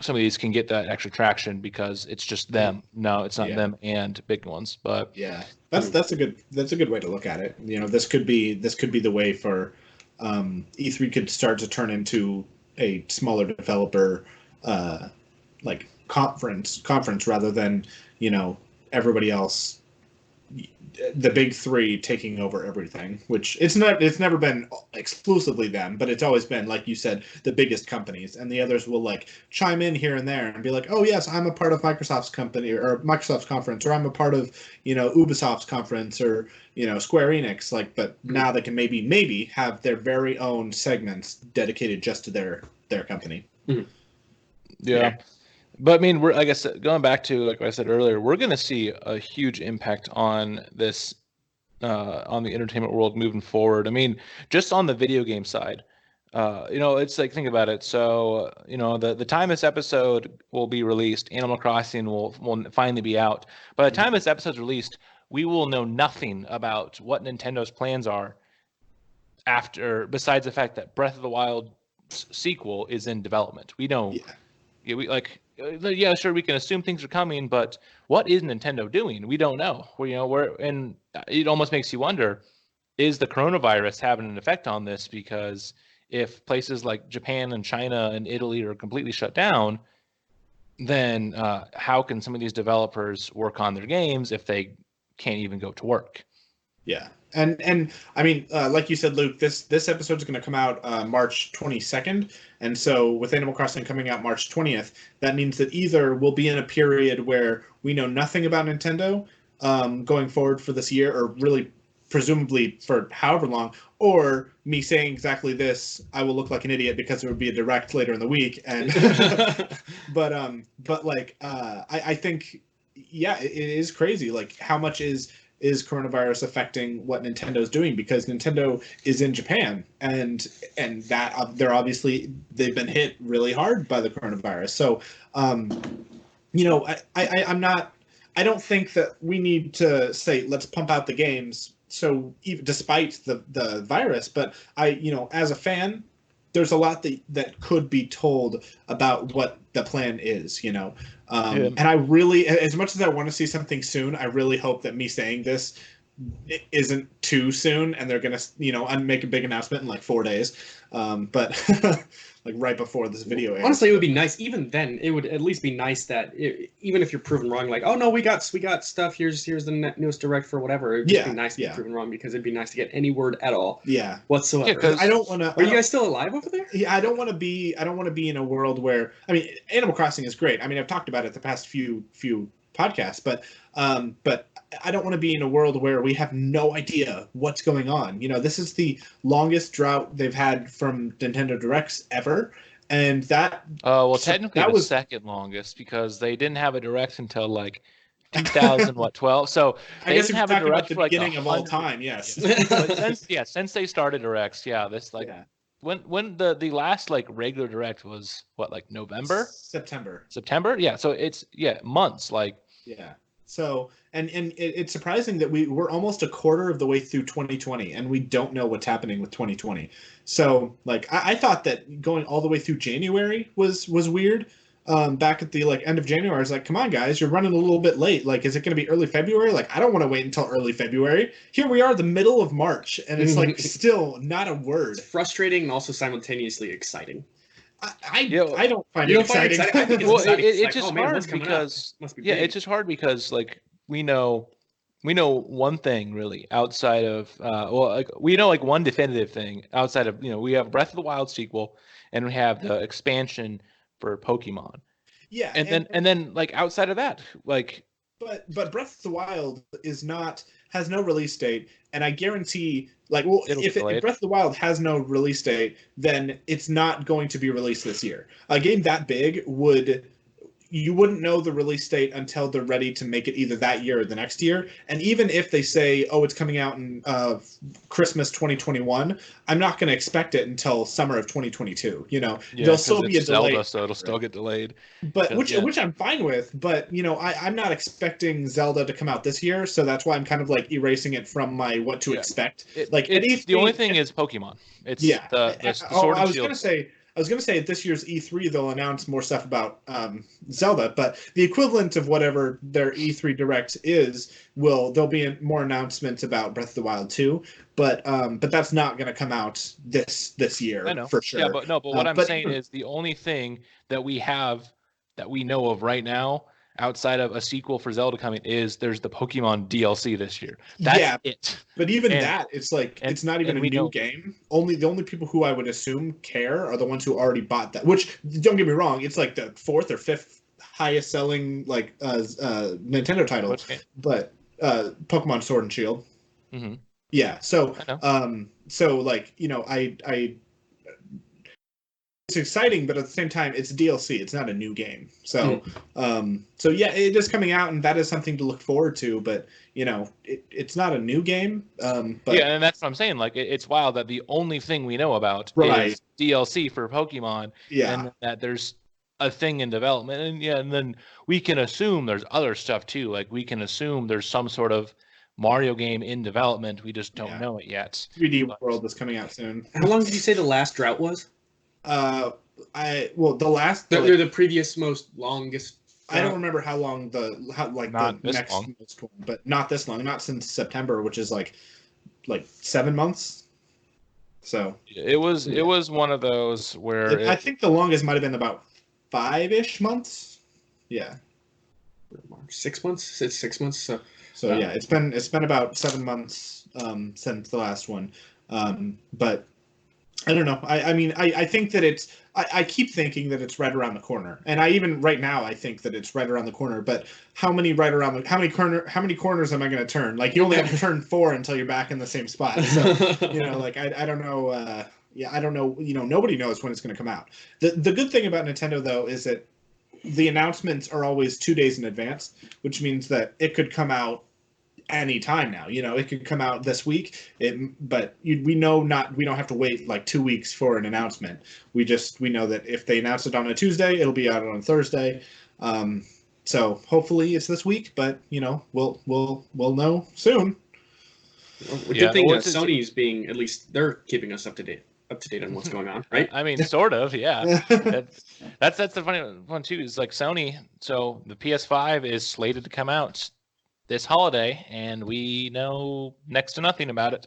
S3: some of these can get that extra traction because it's just them. No, it's not them and big ones. But
S2: yeah, that's a good way to look at it. You know, this could be the way for E3 could start to turn into a smaller developer like conference rather than, you know, everybody else, the big three taking over everything, which it's never been exclusively them, but it's always been, like you said, the biggest companies, and the others will like chime in here and there and be like, oh yes, I'm a part of Microsoft's company or Microsoft's conference, or I'm a part of, you know, Ubisoft's conference, or, you know, Square Enix, like, but now they can maybe have their very own segments dedicated just to their company.
S3: Yeah. But I mean, we're, like I said, going back to, like I said earlier, we're going to see a huge impact on this, on the entertainment world moving forward. I mean, just on the video game side, you know, it's like, think about it. So, you know, the time this episode will be released, Animal Crossing will finally be out. By the time this episode's released, we will know nothing about what Nintendo's plans are after, besides the fact that Breath of the Wild sequel is in development. We know. Yeah, we like. Yeah, sure, we can assume things are coming, but what is Nintendo doing? We don't know. And it almost makes you wonder, is the coronavirus having an effect on this? Because if places like Japan and China and Italy are completely shut down, then how can some of these developers work on their games if they can't even go to work?
S2: Yeah. And I mean, like you said, Luke, this episode is going to come out March 22nd. And so with Animal Crossing coming out March 20th, that means that either we'll be in a period where we know nothing about Nintendo going forward for this year, or really presumably for however long, or me saying exactly this, I will look like an idiot because it would be a direct later in the week. And but like I think, yeah, it is crazy. Like, how much is coronavirus affecting what Nintendo's doing? Because Nintendo is in Japan, and that they've been hit really hard by the coronavirus. So, you know, I don't think that we need to say let's pump out the games. So even despite the virus, but you know, as a fan, there's a lot that could be told about what the plan is, you know. And I really, as much as I want to see something soon, I really hope that me saying this it isn't too soon, and they're gonna make a big announcement in like 4 days, but like right before this video airs.
S1: Honestly, it would be nice. Even then, it would at least be nice that even if you're proven wrong, like, oh no, we got stuff. Here's the newest direct for whatever. It'd just be nice to be proven wrong, because it'd be nice to get any word at all.
S2: Yeah.
S1: Whatsoever.
S3: Yeah, because
S2: I don't want to.
S1: Are you guys still alive over there?
S2: Yeah, I don't want to be in a world where, I mean, Animal Crossing is great. I mean, I've talked about it the past few podcasts, but I don't want to be in a world where we have no idea what's going on. This is the longest drought they've had from Nintendo Directs ever, and that.
S3: Well, technically, that was second longest, because they didn't have a Direct until like 2012. So
S2: I guess didn't have a Direct for the beginning of all time. Yes.
S3: But since they started Directs, this when the last like regular Direct was what, like November? September? Yeah. So it's months, like.
S2: Yeah. So and it's surprising that we're almost a quarter of the way through 2020 and we don't know what's happening with 2020. So like I thought that going all the way through January was weird. Back at the end of January, I was like, come on guys, you're running a little bit late. Like, is it going to be early February? Like, I don't want to wait until early February. Here we are, the middle of March, and it's like still not a word.
S1: It's frustrating and also simultaneously exciting.
S2: I don't find it exciting.
S1: I think it's exciting.
S3: It's just hard because it's just hard because like we know one thing really outside of we know like one definitive thing outside of we have Breath of the Wild sequel and we have the expansion for Pokemon.
S2: Yeah,
S3: and then like outside of that, like.
S2: But Breath of the Wild has no release date, and I guarantee, if Breath of the Wild has no release date, then it's not going to be released this year. A game that big you wouldn't know the release date until they're ready to make it either that year or the next year. And even if they say, oh, it's coming out in Christmas 2021, I'm not going to expect it until summer of 2022. There'll still be a delay.
S3: Zelda, so it'll still get delayed.
S2: But which I'm fine with. But I'm not expecting Zelda to come out this year, so that's why I'm kind of like erasing it from my what to expect.
S3: The only thing is Pokemon. It's the Sword and Shield.
S2: I was going to say at this year's E3 they'll announce more stuff about Zelda, but the equivalent of whatever their E3 Direct is there'll be more announcements about Breath of the Wild 2, but that's not going to come out this year.
S3: I know.
S2: For sure.
S3: Yeah, but what I'm saying is the only thing that we have that we know of right now outside of a sequel for Zelda coming is there's the Pokemon DLC this year. That's it.
S2: But even that, it's like it's not even a new game. The only people who I would assume care are the ones who already bought that. Which, don't get me wrong, it's like the 4th or 5th highest selling Nintendo title. But Pokemon Sword and Shield.
S3: Mm-hmm.
S2: Yeah. So it's exciting, but at the same time, it's DLC. It's not a new game. So, it is coming out, and that is something to look forward to. But it's not a new game. And
S3: that's what I'm saying. Like, it's wild that the only thing we know about is DLC for Pokemon. Yeah, and that there's a thing in development, and then we can assume there's other stuff too. Like, we can assume there's some sort of Mario game in development. We just don't know it yet.
S2: 3D World is coming out soon.
S1: How long did you say the last drought was?
S2: The
S1: previous longest.
S2: I don't remember how long the next most one, but not this long. Not since September, which is like 7 months. So
S3: it was one of those where
S2: I think the longest might have been about 5-ish months. Yeah,
S1: 6 months. It's 6 months.
S2: So yeah, it's been about 7 months since the last one. But I don't know. I think that I keep thinking that it's right around the corner, and right now I think that it's right around the corner. But how many corners am I going to turn? Like, you only have to turn 4 until you're back in the same spot. So I don't know. I don't know. Nobody knows when it's going to come out. The good thing about Nintendo though is that the announcements are always 2 days in advance, which means that it could come out any time now. It could come out this week, but we don't have to wait like 2 weeks for an announcement. We know that if they announce it on a Tuesday, it'll be out on a Thursday. So hopefully it's this week, but we'll know soon.
S1: The good thing is Sony's being, at least they're keeping us up to date on what's going on, right?
S3: I mean, sort of, yeah. That's the funny one too. Is like Sony. So the PS5 is slated to come out this holiday, and we know next to nothing about it.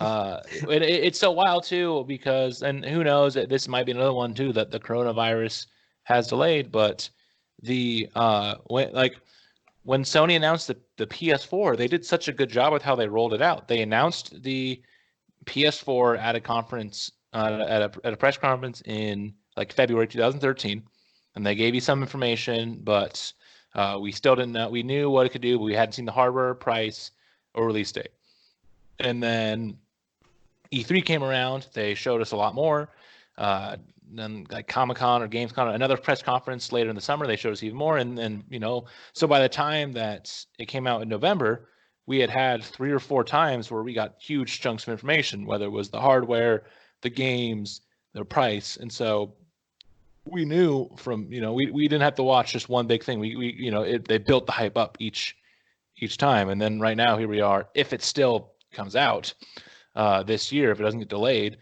S3: It's so wild too because, and who knows, this might be another one too that the coronavirus has delayed. But when Sony announced the PS4, they did such a good job with how they rolled it out. They announced the PS4 at a conference, at a press conference in like February 2013, and they gave you some information, but we still didn't know. We knew what it could do, but we hadn't seen the hardware, price, or release date. And then E3 came around. They showed us a lot more. Then like Comic-Con or Gamescom, another press conference later in the summer, they showed us even more. And so by the time that it came out in November, we had 3 or 4 times where we got huge chunks of information, whether it was the hardware, the games, the price. And so we knew from, we didn't have to watch just one big thing. They built the hype up each time. And then right now, here we are. If it still comes out this year, if it doesn't get delayed,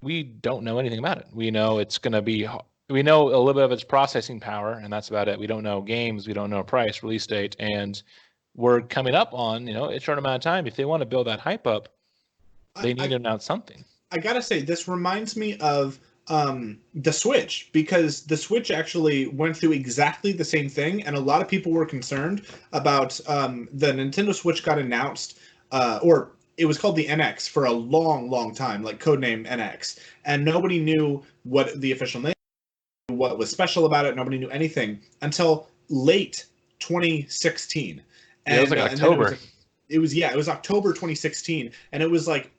S3: we don't know anything about it. We know it's going to be, we know a little bit of its processing power, and that's about it. We don't know games, we don't know price, release date, and we're coming up on, a short amount of time. If they want to build that hype up, they need to announce something.
S2: I gotta say, this reminds me of the Switch, because the Switch actually went through exactly the same thing, and a lot of people were concerned about the Nintendo Switch got announced, or it was called the NX for a long, long time, like codename NX, and nobody knew what the official name, what was special about it. Nobody knew anything until late 2016.
S3: And, it was like October.
S2: It was October 2016, and it was like,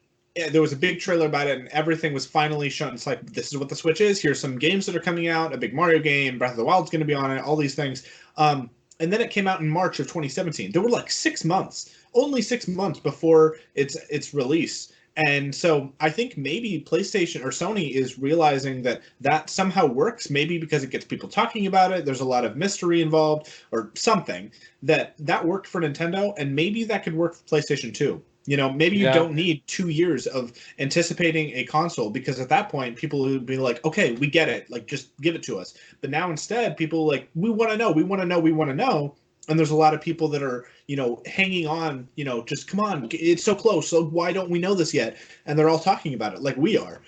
S2: there was a big trailer about it, and everything was finally shown. It's like, this is what the Switch is. Here's some games that are coming out. A big Mario game, Breath of the Wild's going to be on it. All these things. And then it came out in March of 2017. There were like 6 months, only 6 months before its release. And so I think maybe PlayStation or Sony is realizing that somehow works, maybe because it gets people talking about it. There's a lot of mystery involved or something that worked for Nintendo, and maybe that could work for PlayStation too. Maybe you don't need 2 years of anticipating a console, because at that point people would be like, okay, we get it. Like, just give it to us. But now instead, people like, we want to know, we want to know, we want to know. And there's a lot of people that are, hanging on, just come on, it's so close. So why don't we know this yet? And they're all talking about it like we are.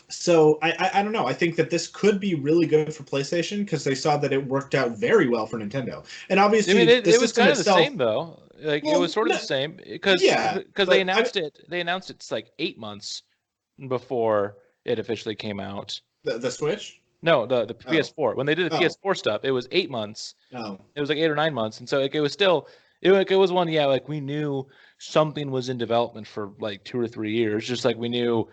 S2: So I don't know. I think that this could be really good for PlayStation because they saw that it worked out very well for Nintendo. And obviously,
S3: it was kind of the same though. Like, it was sort of the same because they announced it. They announced it's like 8 months before it officially came out.
S2: The Switch?
S3: No, the PS4. When they did the PS4 stuff, it was 8 months.
S2: Oh.
S3: It was like 8 or 9 months, and so like, it was still it was one. Yeah, like we knew something was in development for like 2 or 3 years, just like we knew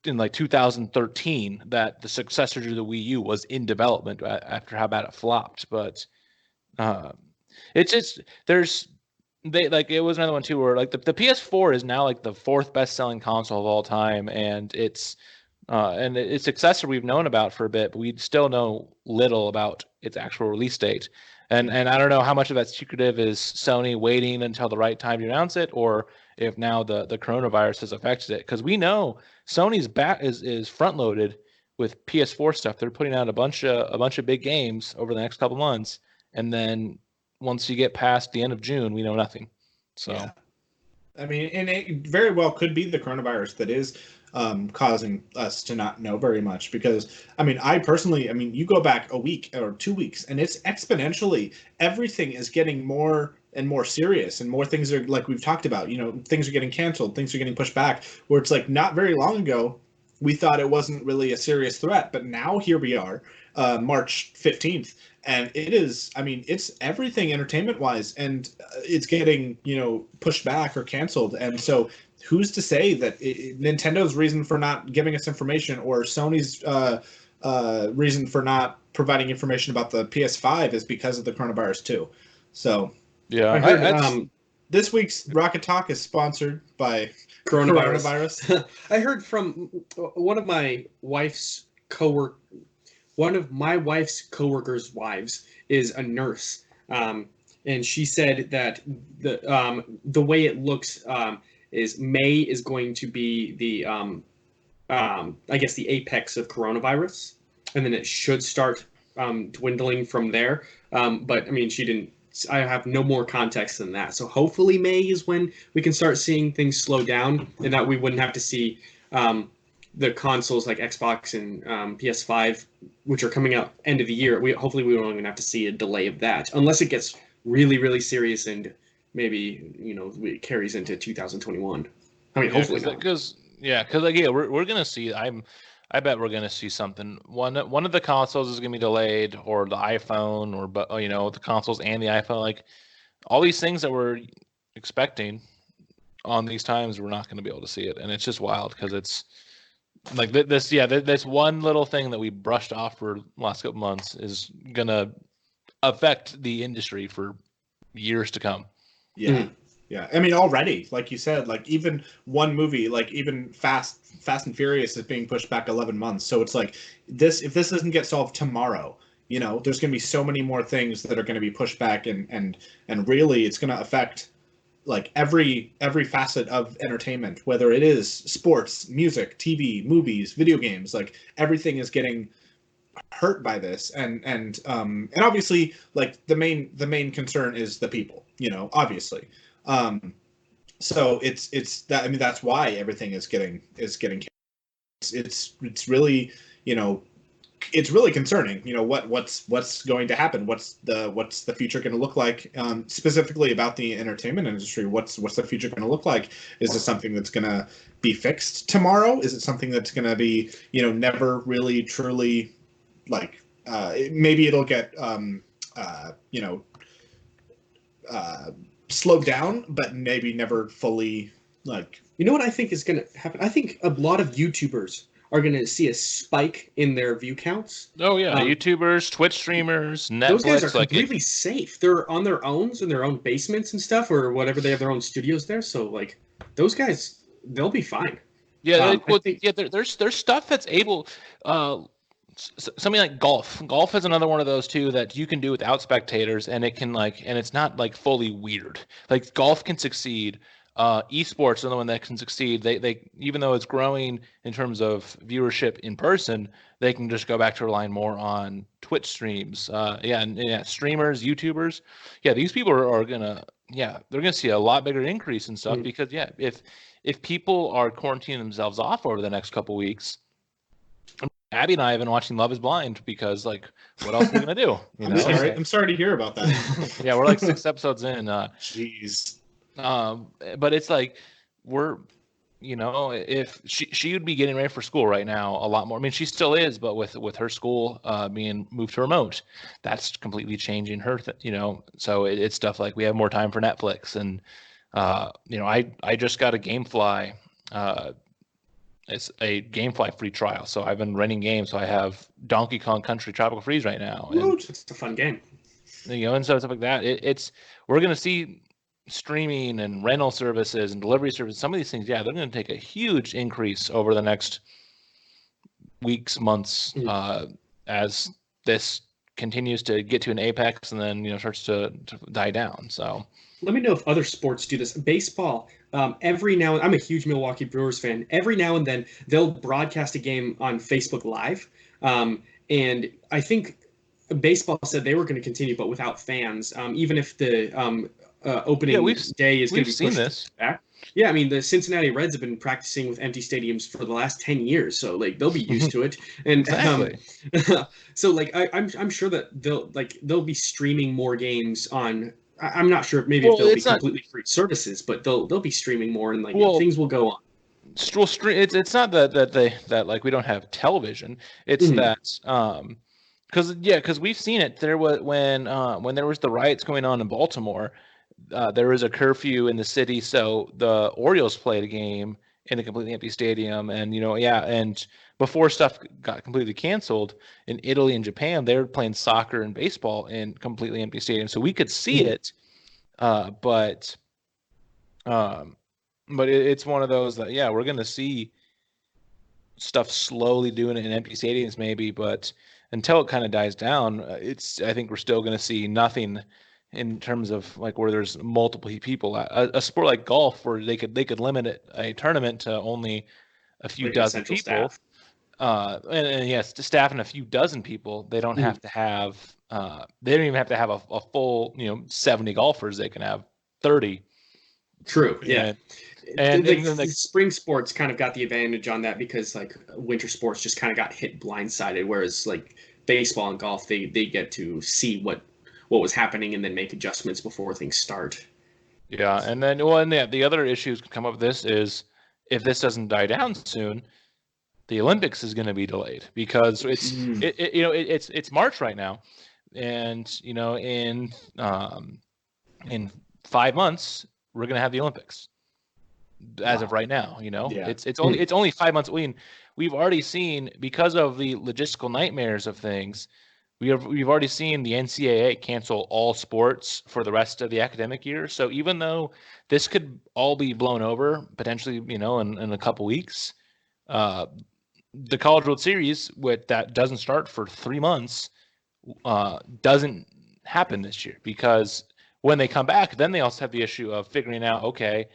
S3: in like 2013 that the successor to the Wii U was in development after how bad it flopped. But it's just it was another one too where like the PS4 is now like the 4th best-selling console of all time, and its successor we've known about for a bit, but we still know little about its actual release date. And I don't know how much of that secretive is Sony waiting until the right time to announce it, or if now the coronavirus has affected it. Because we know Sony's back is front loaded with PS4 stuff. They're putting out a bunch of big games over the next couple months, and then once you get past the end of June, we know nothing. So,
S2: yeah. I mean, and it very well could be the coronavirus that is causing us to not know very much. Because, I mean, you go back a week or 2 weeks, and it's exponentially, everything is getting more and more serious, and more things are, like we've talked about, things are getting canceled, things are getting pushed back, where it's like not very long ago, we thought it wasn't really a serious threat, but now here we are, March 15th. And it is, I mean, it's everything entertainment-wise, and it's getting, pushed back or canceled. And so who's to say that Nintendo's reason for not giving us information, or Sony's reason for not providing information about the PS5 is because of the coronavirus too. So
S3: yeah,
S2: I heard, this week's Rocket Talk is sponsored by coronavirus.
S1: I heard from one of my wife's coworkers' wives is a nurse, and she said that the way it looks is May is going to be the I guess the apex of coronavirus, and then it should start dwindling from there. But I mean, she didn't I have no more context than that. So hopefully May is when we can start seeing things slow down, and that we wouldn't have to see the consoles like Xbox and PS5, which are coming out end of the year. Hopefully we won't even have to see a delay of that, unless it gets really, really serious and maybe it carries into 2021. I mean, hopefully not.
S3: Because we're gonna see. I bet we're gonna see something. One of the consoles is gonna be delayed, or the iPhone, or the consoles and the iPhone. Like all these things that we're expecting on these times, we're not gonna be able to see it, and it's just wild because it's like this. Yeah, this one little thing that we brushed off for the last couple months is gonna affect the industry for years to come.
S2: Yeah. Mm-hmm. Yeah, I mean, already, like you said, like even one movie, like even Fast and Furious is being pushed back 11 months. So it's like this, if this doesn't get solved tomorrow, there's going to be so many more things that are going to be pushed back, and really, it's going to affect like every facet of entertainment, whether it is sports, music, TV, movies, video games. Like everything is getting hurt by this, and obviously, like the main concern is the people. Obviously. So it's that, I mean, that's why everything is getting it's really, it's really concerning, what's going to happen, what's the future going to look like, specifically about the entertainment industry. What's the future going to look like? Is it something that's going to be fixed tomorrow? Is it something that's going to be, never really truly, like, maybe it'll get, slowed down, but maybe never fully, like...
S1: what I think is going to happen? I think a lot of YouTubers are going to see a spike in their view counts.
S3: Oh, yeah. YouTubers, Twitch streamers, Netflix.
S1: Those guys are completely safe. They're on their own, in their own basements and stuff, or whatever. They have their own studios there. So, like, those guys, they'll be fine.
S3: Yeah, there's stuff that's able... something like golf. Golf is another one of those too that you can do without spectators, and it can and it's not like fully weird. Like golf can succeed. Esports are the one that can succeed. They even though it's growing in terms of viewership in person, they can just go back to relying more on Twitch streams. Streamers, YouTubers. Yeah, these people are they're gonna see a lot bigger increase in stuff because if people are quarantining themselves off over the next couple weeks. Abby and I have been watching Love is Blind because, like, what else are we going to do?
S2: I'm sorry to hear about that.
S3: Yeah, we're like 6 episodes in.
S2: Jeez.
S3: But it's like if she would be getting ready for school right now a lot more. I mean, she still is, but with her school being moved to remote, that's completely changing her. So it's stuff like we have more time for Netflix. And, I just got a GameFly it's a GameFly free trial, so I've been renting games. So I have Donkey Kong Country Tropical Freeze right now.
S1: It's a fun game.
S3: And stuff like that. We're gonna see streaming and rental services and delivery services. Some of these things, they're gonna take a huge increase over the next weeks, months, as this continues to get to an apex and then starts to die down. So
S1: let me know if other sports do this. Baseball. Every now, I'm a huge Milwaukee Brewers fan. Every now and then they'll broadcast a game on Facebook Live, and I think baseball said they were going to continue, but without fans. Even if the opening day is going to be pushed back. Yeah, I mean the Cincinnati Reds have been practicing with empty stadiums for the last 10 years, so like they'll be used to it. And
S3: exactly.
S1: So like I'm sure that they'll be streaming more games on. I'm not sure maybe if they'll be completely free services, but they'll be streaming more and things will go on.
S3: It's not that like we don't have television. It's that because we've seen it. There was when there was the riots going on in Baltimore, there was a curfew in the city, so the Orioles played a game in a completely empty stadium, and and before stuff got completely canceled in Italy and Japan, they were playing soccer and baseball in completely empty stadiums, so we could see it, but it's one of those that we're gonna see stuff slowly doing it in empty stadiums maybe, but until it kind of dies down, I think we're still gonna see nothing in terms of like where there's multiple people. A sport like golf where they could limit a tournament to only a few dozen people. Staff. and yes, to staff in a few dozen people, they don't have to have. They don't even have to have a full 70 golfers. They can have 30.
S1: True. Yeah.
S3: And then
S1: Spring sports kind of got the advantage on that because like winter sports just kind of got hit blindsided, whereas like baseball and golf, they get to see what was happening and then make adjustments before things start.
S3: Yeah, and then the other issues come up with this is if this doesn't die down soon, the Olympics is going to be delayed because it's March right now, and in 5 months we're going to have the Olympics. As of right now,
S2: Yeah.
S3: it's only 5 months. We've already seen, because of the logistical nightmares of things, we've already seen the NCAA cancel all sports for the rest of the academic year. So even though this could all be blown over potentially, in a couple weeks, the College World Series that doesn't start for 3 months doesn't happen this year, because when they come back, then they also have the issue of figuring out, okay,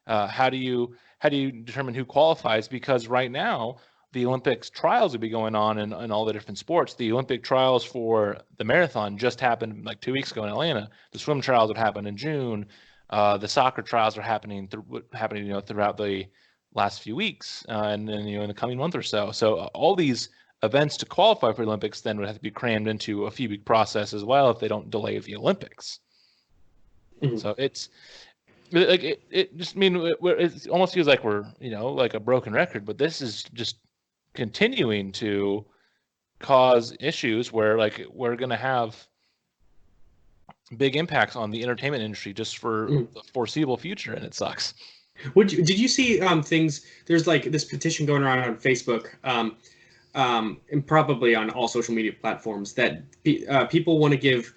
S3: how do you determine who qualifies? Because right now the Olympics trials will be going on in all the different sports. The Olympic trials for the marathon just happened like 2 weeks ago in Atlanta. The swim trials would happen in June. The soccer trials are happening throughout the last few weeks, and then in the coming month or so. So all these events to qualify for the Olympics then would have to be crammed into a few week process as well if they don't delay the Olympics. Mm-hmm. So it's like it just it almost feels like we're like a broken record, but this is just continuing to cause issues where like we're going to have big impacts on the entertainment industry just for the foreseeable future, and it sucks.
S1: Did you see things? There's like this petition going around on Facebook, and probably on all social media platforms that people want to give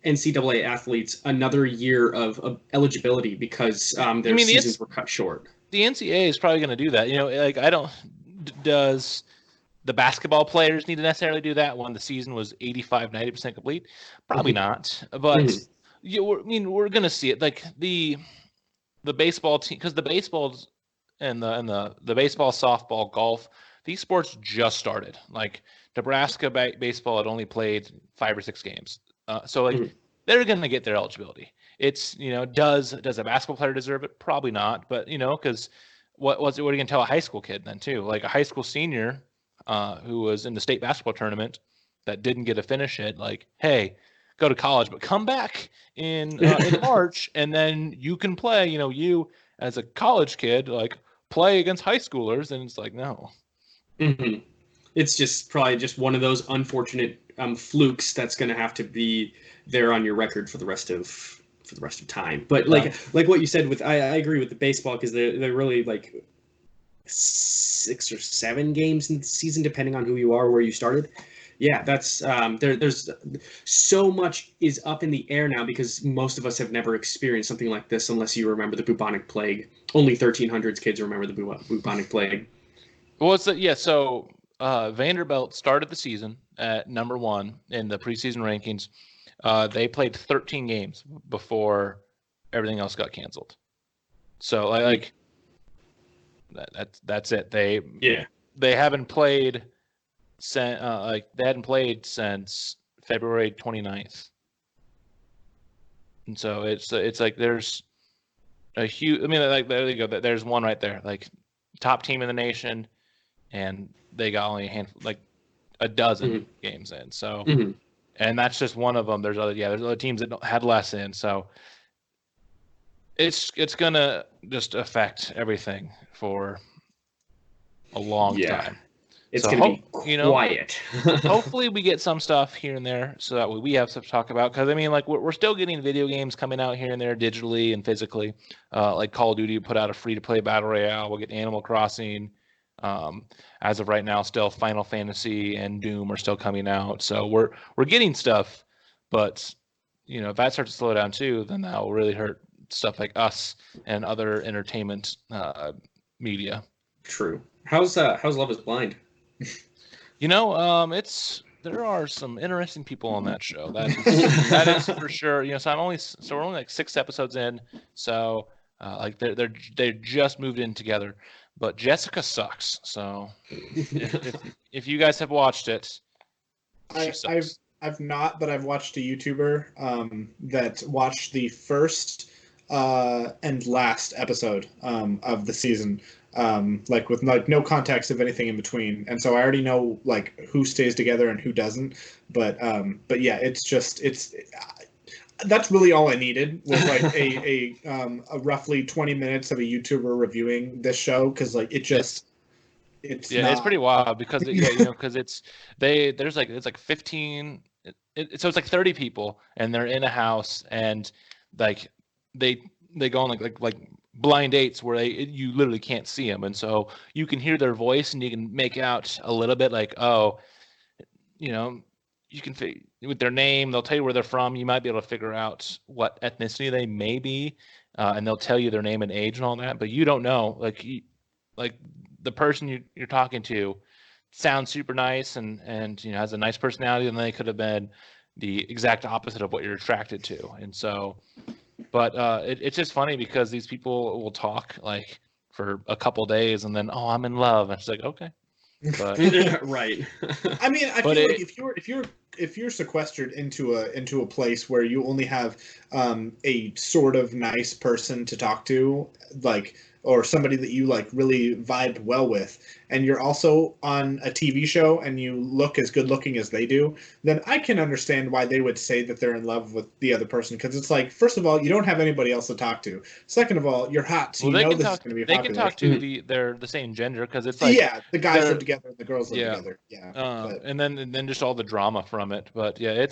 S1: NCAA athletes another year of eligibility because their seasons were cut short.
S3: The NCAA is probably going to do that. Does the basketball players need to necessarily do that when the season was 85-90% complete? Probably not. But we're going to see it. Like the baseball team, because the baseballs and the baseball, softball, golf, these sports just started. Like Nebraska baseball had only played 5 or 6 games. So they're going to get their eligibility. It's, does a basketball player deserve it? Probably not. But, because what are you going to tell a high school kid then too? Like a high school senior who was in the state basketball tournament that didn't get to finish it, like, hey, go to college, but come back in March and then you can play, you as a college kid, like play against high schoolers. And it's like, no.
S1: Mm-hmm. It's just probably just one of those unfortunate flukes that's going to have to be there on your record for the rest of time. But like what you said I agree with the baseball, because they're really like 6 or 7 games in the season, depending on who you are, where you started. Yeah, that's there's so much is up in the air now because most of us have never experienced something like this unless you remember the bubonic plague. Only 1300s kids remember the bubonic plague.
S3: Well, so Vanderbilt started the season at number 1 in the preseason rankings. They played 13 games before everything else got canceled. So like that's it. They haven't played since February 29th. And so it's like there's a huge. I mean, like there you go. There's one right there. Like top team in the nation, and they got only a dozen games in. So, and that's just one of them. There's other teams that had less in. So it's gonna just affect everything for a long time.
S1: It's going to be quiet.
S3: Hopefully we get some stuff here and there so that we have stuff to talk about. Because, I mean, like, we're still getting video games coming out here and there digitally and physically. Like Call of Duty put out a free-to-play Battle Royale. We'll get Animal Crossing. As of right now, still Final Fantasy and Doom are still coming out. So we're getting stuff. But, if that starts to slow down too, then that will really hurt stuff like us and other entertainment media.
S1: True. How's Love is Blind?
S3: There are some interesting people on that show. That is for sure. So we're only like 6 episodes in. So Like they just moved in together. But Jessica sucks. So if you guys have watched it, she sucks.
S2: I've not, but I've watched a YouTuber that watched the first and last episode of the season, like with like no context of anything in between, and so I already know like who stays together and who doesn't. But yeah, it's that's really all I needed was like a roughly 20 minutes of a YouTuber reviewing this show, because like it's
S3: pretty wild because because there's like 15, so it's like 30 people and they're in a house, and like they go on like blind dates where you literally can't see them, and so you can hear their voice and you can make out a little bit like, oh, you can with their name, they'll tell you where they're from. You might be able to figure out what ethnicity they may be, and they'll tell you their name and age and all that, but you don't know. Like the person you're talking to sounds super nice and has a nice personality, and they could have been the exact opposite of what you're attracted to. And so, but it's just funny because these people will talk like for a couple days and then, oh, I'm in love. And it's like, okay. But
S1: right.
S2: I mean, I feel like if you're sequestered into a place where you only have a sort of nice person to talk to, like, or somebody that you like really vibed well with, and you're also on a TV show and you look as good looking as they do, then I can understand why they would say that they're in love with the other person, because it's like, first of all, you don't have anybody else to talk to. Second of all, you're hot, so this is going to be popular.
S3: They can talk to they're the same gender, because it's like,
S2: yeah, the guys live together and the girls live together. Yeah.
S3: And then just all the drama from it. But yeah,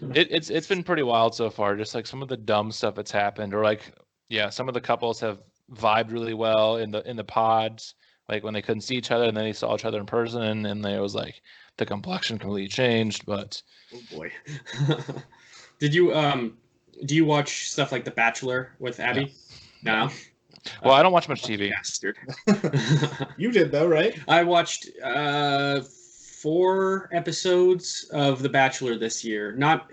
S3: it's been pretty wild so far. Just like some of the dumb stuff that's happened, or like, yeah, some of the couples have vibed really well in the pods, like when they couldn't see each other and then they saw each other in person, and it was like the complexion completely changed. But
S1: oh boy. Do you watch stuff like The Bachelor with Abby? No.
S3: Well, I don't watch much TV.
S1: Bastard.
S2: You did though, right?
S1: I watched 4 episodes of The Bachelor this year. Not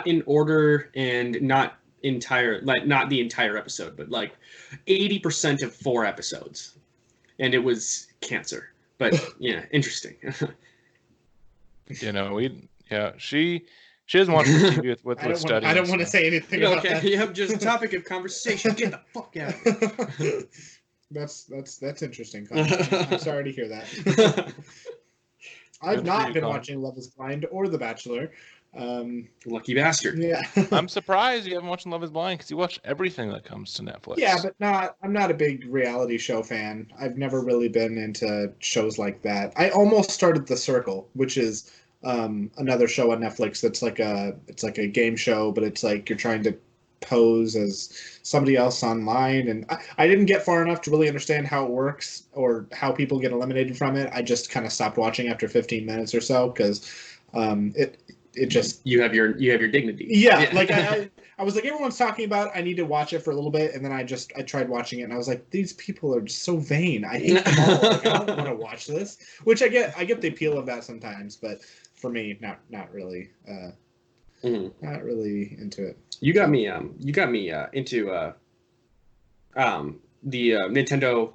S1: in order and not the entire episode, but like 80% of 4 episodes. And it was cancer. But yeah, interesting.
S3: She doesn't watch TV with studying.
S2: I don't want to say anything about that.
S1: Yep, just topic of conversation. Get the fuck out of here.
S2: That's interesting. I'm sorry to hear that. I've not been watching Love is Blind or The Bachelor.
S1: Lucky bastard.
S2: Yeah.
S3: I'm surprised you haven't watched Love is Blind, because you watch everything that comes to Netflix.
S2: Yeah, but I'm not a big reality show fan. I've never really been into shows like that. I almost started The Circle, which is another show on Netflix that's like a game show, but it's like you're trying to pose as somebody else online, and I didn't get far enough to really understand how it works or how people get eliminated from it. I just kind of stopped watching after 15 minutes or so, because it just,
S1: you have your dignity.
S2: Yeah. Like I was like, everyone's talking about it, I need to watch it for a little bit, and then I tried watching it, and I was like, these people are just so vain. I hate them all. Like, I don't want to watch this. Which I get the appeal of that sometimes, but for me, not really. Not really into it.
S1: You got me into the Nintendo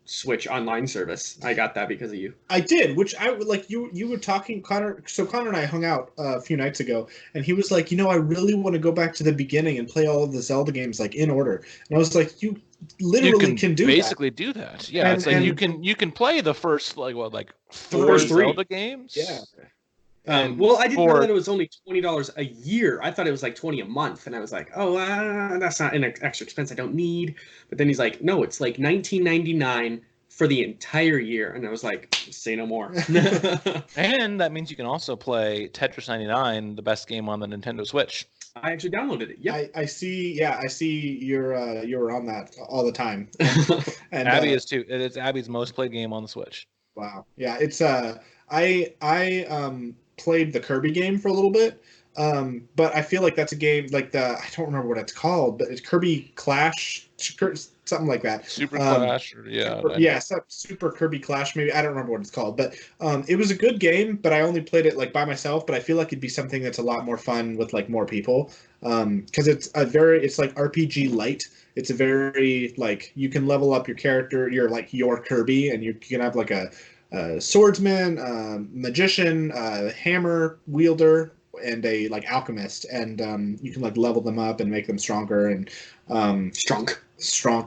S1: Switch online service. I got that because of you.
S2: I did, which I like. You were talking, Connor. So Connor and I hung out a few nights ago, and he was like, I really want to go back to the beginning and play all of the Zelda games like in order. And I was like, you literally can do
S3: basically that. Do that. Yeah, it's like you can play the first
S1: 4
S3: Zelda games.
S2: Yeah.
S1: Well, I didn't know that it was only $20 a year. I thought it was like $20 a month, and I was like, "Oh, that's not an extra expense I don't need." But then he's like, "No, it's like $19.99 for the entire year," and I was like, "Say no more."
S3: And that means you can also play Tetris 99, the best game on the Nintendo Switch.
S1: I actually downloaded it. Yeah,
S2: I see. Yeah, I see you're on that all the time.
S3: And Abby is too. It's Abby's most played game on the Switch.
S2: Wow. Yeah, it's I played the Kirby game for a little bit, but I feel like that's a game like I don't remember what it's called, but it's Kirby Clash, something like that.
S3: Super Clash,
S2: Super Kirby Clash, maybe. I don't remember what it's called, but it was a good game, but I only played it like by myself. But I feel like it'd be something that's a lot more fun with like more people. because it's like RPG light. It's a very like you can level up your character. You're like your Kirby, and you can have like a swordsman, magician, hammer wielder, and a like alchemist, and you can like level them up and make them stronger and strong,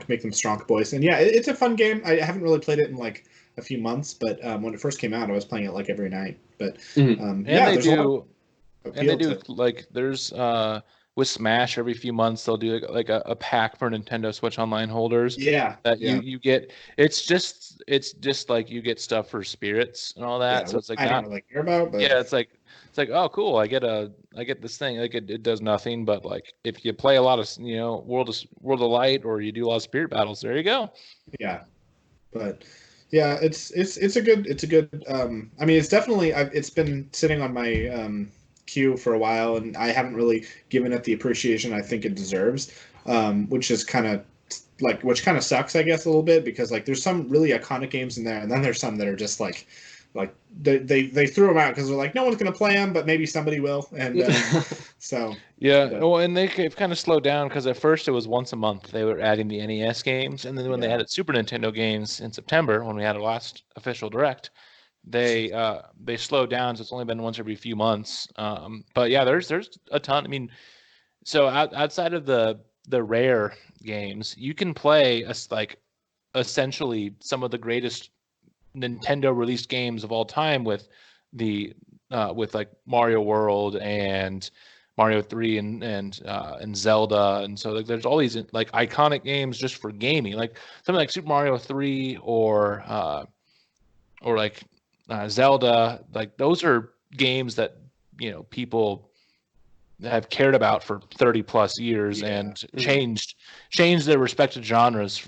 S2: make them strong boys. And yeah, it's a fun game. I haven't really played it in like a few months, but when it first came out, I was playing it like every night. But
S3: and
S2: yeah,
S3: they
S2: there's a lot
S3: do,
S2: of
S3: and they
S2: appeal
S3: do
S2: to.
S3: like there's with Smash every few months they'll do like a pack for Nintendo Switch Online holders
S2: Yeah,
S3: that
S2: yeah,
S3: you get. It's just like you get stuff for spirits and all that.
S2: yeah.
S3: So it's like
S2: I don't
S3: not.
S2: really care about, but
S3: Yeah, it's like, oh cool, I get this thing. Like it does nothing, but like if you play a lot of World of Light or you do a lot of spirit battles, there you go.
S2: yeah, but yeah, it's a good. I mean, it's definitely it's been sitting on my queue for a while, and I haven't really given it the appreciation I think it deserves, which is kind of which kind of sucks, I guess, a little bit because like there's some really iconic games in there, and then there's some that are just like they threw them out because they're like no one's gonna play them, but maybe somebody will, and so
S3: Yeah,
S2: but,
S3: well, and they've kind of slowed down because at first it was once a month they were adding the NES games, and then when they
S2: yeah.
S3: added Super Nintendo games in September, when we had our last official direct, they slowed down. So it's only been once every few months. But yeah, there's a ton. I mean, so outside of the rare games, you can play like essentially some of the greatest Nintendo released games of all time with like Mario World and Mario 3 and Zelda, and so like there's all these like iconic games just for gaming, like something like Super Mario 3 or like Zelda. Like those are games that people have cared about for 30 plus years
S2: Yeah.
S3: and changed their respective genres.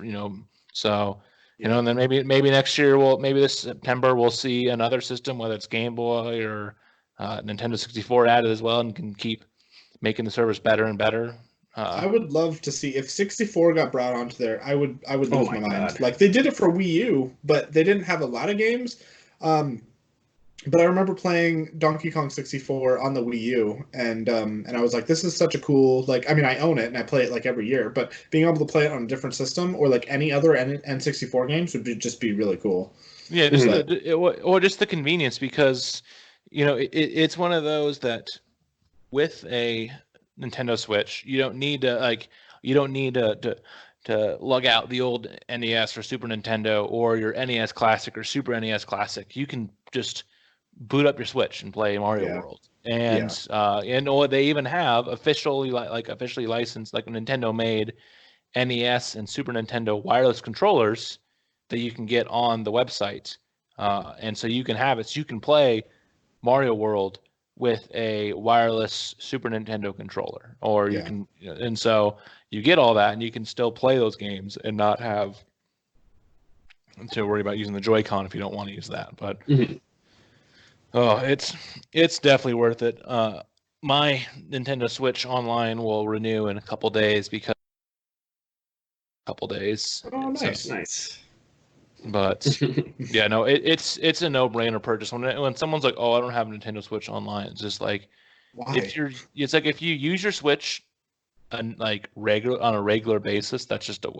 S3: So
S2: Yeah.
S3: and then maybe next year maybe this September we'll see another system, whether it's Game Boy or Nintendo 64 added as well, and can keep making the service better and better.
S2: I would love to see if 64 got brought onto there. I would
S1: Oh
S2: lose
S1: my
S2: my mind.
S1: God.
S2: Like they did it for Wii U, but they didn't have a lot of games. But I remember playing Donkey Kong 64 on the Wii U, and I was like, this is such a cool like. I mean, I own it and I play it like every year, but being able to play it on a different system or like any other N64 games would just be really cool.
S3: Yeah, just
S2: But
S3: or just the convenience, because it's one of those that with a Nintendo Switch, you don't need to lug out the old NES or Super Nintendo or your NES Classic or Super NES Classic. You can just boot up your Switch and play Mario
S2: yeah,
S3: World.
S2: yeah,
S3: And or they even have officially licensed, like Nintendo made NES and Super Nintendo wireless controllers that you can get on the website. And so you can have it. So you can play Mario World with a wireless Super Nintendo controller, or you
S2: yeah,
S3: can, and so you get all that, and you can still play those games and not have to worry about using the Joy-Con if you don't want to use that. But
S1: Mhm.
S3: oh, it's definitely worth it. My Nintendo Switch Online will renew in a couple days because a couple days.
S2: Oh,
S3: So,
S2: nice.
S1: Nice.
S3: but yeah, no, it's a no-brainer purchase. When someone's like, "Oh, I don't have a Nintendo Switch Online," it's just like
S2: Why?
S3: it's like if you use your Switch on a regular basis, that's just a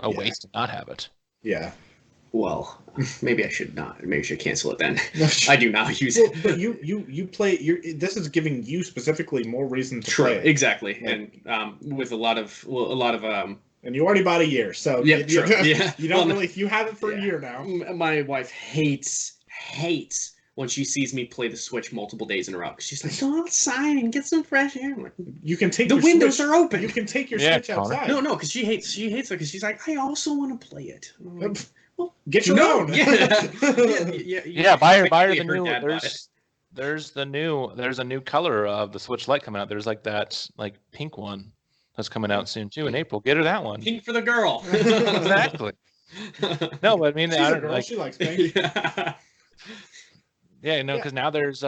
S2: Yeah,
S3: waste to not have it.
S2: yeah.
S1: Well, maybe I should not. Maybe I should cancel it then.
S2: No,
S1: I do not use
S2: well,
S1: it.
S2: but you play. This is giving you specifically more reason to
S1: True,
S2: play it.
S1: exactly,
S2: Like,
S1: and with a lot of
S2: and you already bought a year, so
S1: yeah, true, yeah.
S2: you
S1: Well,
S2: don't
S1: no,
S2: really. You have it for a
S1: yeah.
S2: year now.
S1: My wife hates when she sees me play the Switch multiple days in a row. She's like, "Go outside and get some fresh air." I'm like,
S2: You can take
S1: the
S2: your
S1: windows
S2: Switch,
S1: are open.
S2: You can take your
S3: Yeah,
S2: Switch
S3: Connor.
S2: outside.
S1: No, because she hates it because she's like, I also want to play it. I'm like, well,
S2: Get your own.
S3: Yeah, buy her the
S1: Basically, her
S3: new.
S1: dad bought it.
S3: There's a new color of the Switch Lite coming out. There's like that like pink one that's coming out soon too in April. Get her that one.
S1: Pink for the girl.
S3: Exactly. No, but I mean,
S2: She's
S3: I
S2: a
S3: don't
S2: girl.
S3: like.
S2: She likes pink.
S1: Yeah.
S3: Yeah, no,
S2: Yeah.
S3: because now there's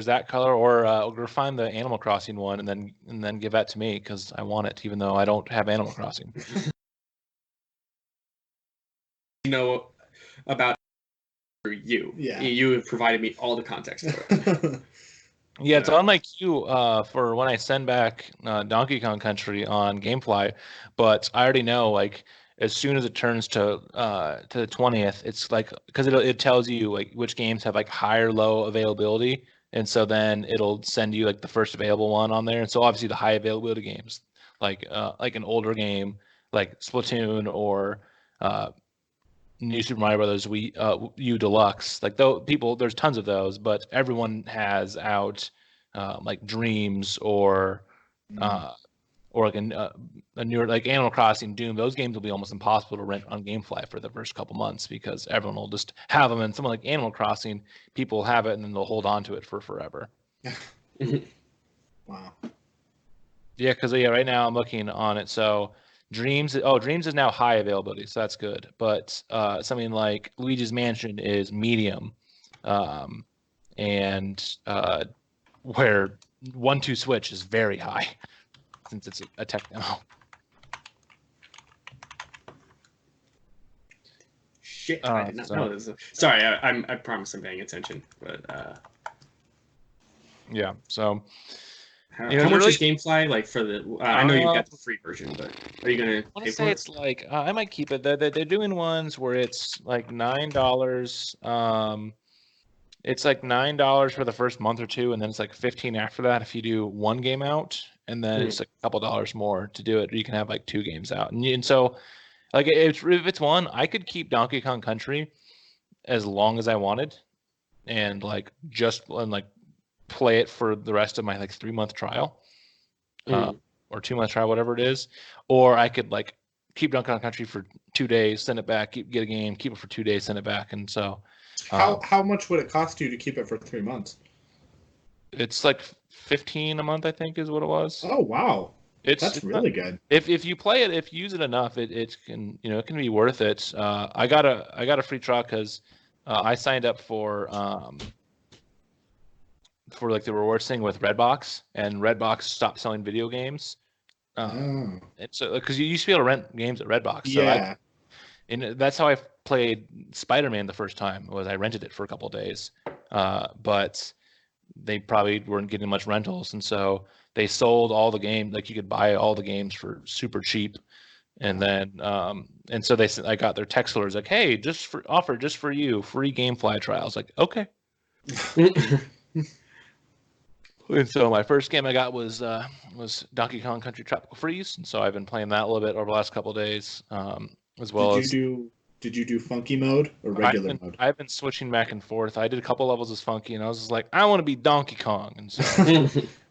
S3: that color, or find the Animal Crossing one and then give that to me because I want it, even though I don't have Animal Crossing.
S1: You know about you.
S2: Yeah.
S1: You have provided me all the context for it.
S3: Yeah, it's on my queue for when I send back Donkey Kong Country on GameFly, but I already know like as soon as it turns to the 20th, it's like because it tells you like which games have like high or low availability, and so then it'll send you like the first available one on there, and so obviously the high availability games like an older game like Splatoon or New Super Mario Brothers U Deluxe. Like though people, there's tons of those, but everyone has out like Dreams
S2: Mm.
S3: uh, or like a newer like Animal Crossing, Doom. Those games will be almost impossible to rent on GameFly for the first couple months because everyone will just have them. And someone like Animal Crossing, people have it and then they'll hold on to it for forever.
S2: Wow.
S3: Yeah, because right now I'm looking on it. So Dreams is now high availability, so that's good. But something like Luigi's Mansion is medium, um, and where 1-2 Switch is very high since it's a tech demo.
S1: Shit, I did not know this. Sorry, I promise I'm paying attention, but
S3: yeah. So
S1: how much is GameFly like for the? I know you've got the free version, but are you gonna
S3: I want
S1: pay
S3: to
S1: for
S3: say
S1: it?
S3: it's like I might keep it. They're doing ones where it's like $9. It's like $9 for the first month or two, and then it's like 15 after that if you do one game out, and then it's like a couple dollars more to do it. You can have like 2 games out, and so like if it's one, I could keep Donkey Kong Country as long as I wanted, and like play it for the rest of my like 3-month trial, or 2-month trial, whatever it is, or I could like keep Donkey Kong Country for 2 days, send it back, get a game, keep it for 2 days, send it back, and so.
S2: How much would it cost you to keep it for 3 months?
S3: It's like 15 a month, I think, is what it was.
S2: Oh wow, that's really good.
S3: If you play it, if you use it enough, it can it can be worth it. I got a free trial because I signed up for like the rewards thing with Redbox, and Redbox stopped selling video games. It's because you used to be able to rent games at Redbox. So
S2: yeah.
S3: And that's how I played Spider-Man the first time. Was I rented it for a couple of days, but they probably weren't getting much rentals, and so they sold all the games. Like you could buy all the games for super cheap, and then and so I got their text alerts like, "Hey, just for you, free GameFly trials." Like, okay. And so my first game I got was Donkey Kong Country Tropical Freeze, and so I've been playing that a little bit over the last couple of days. As well
S2: Did you do funky mode or regular mode?
S3: I've been switching back and forth. I did a couple levels as funky, and I was just like, I want to be Donkey Kong, and so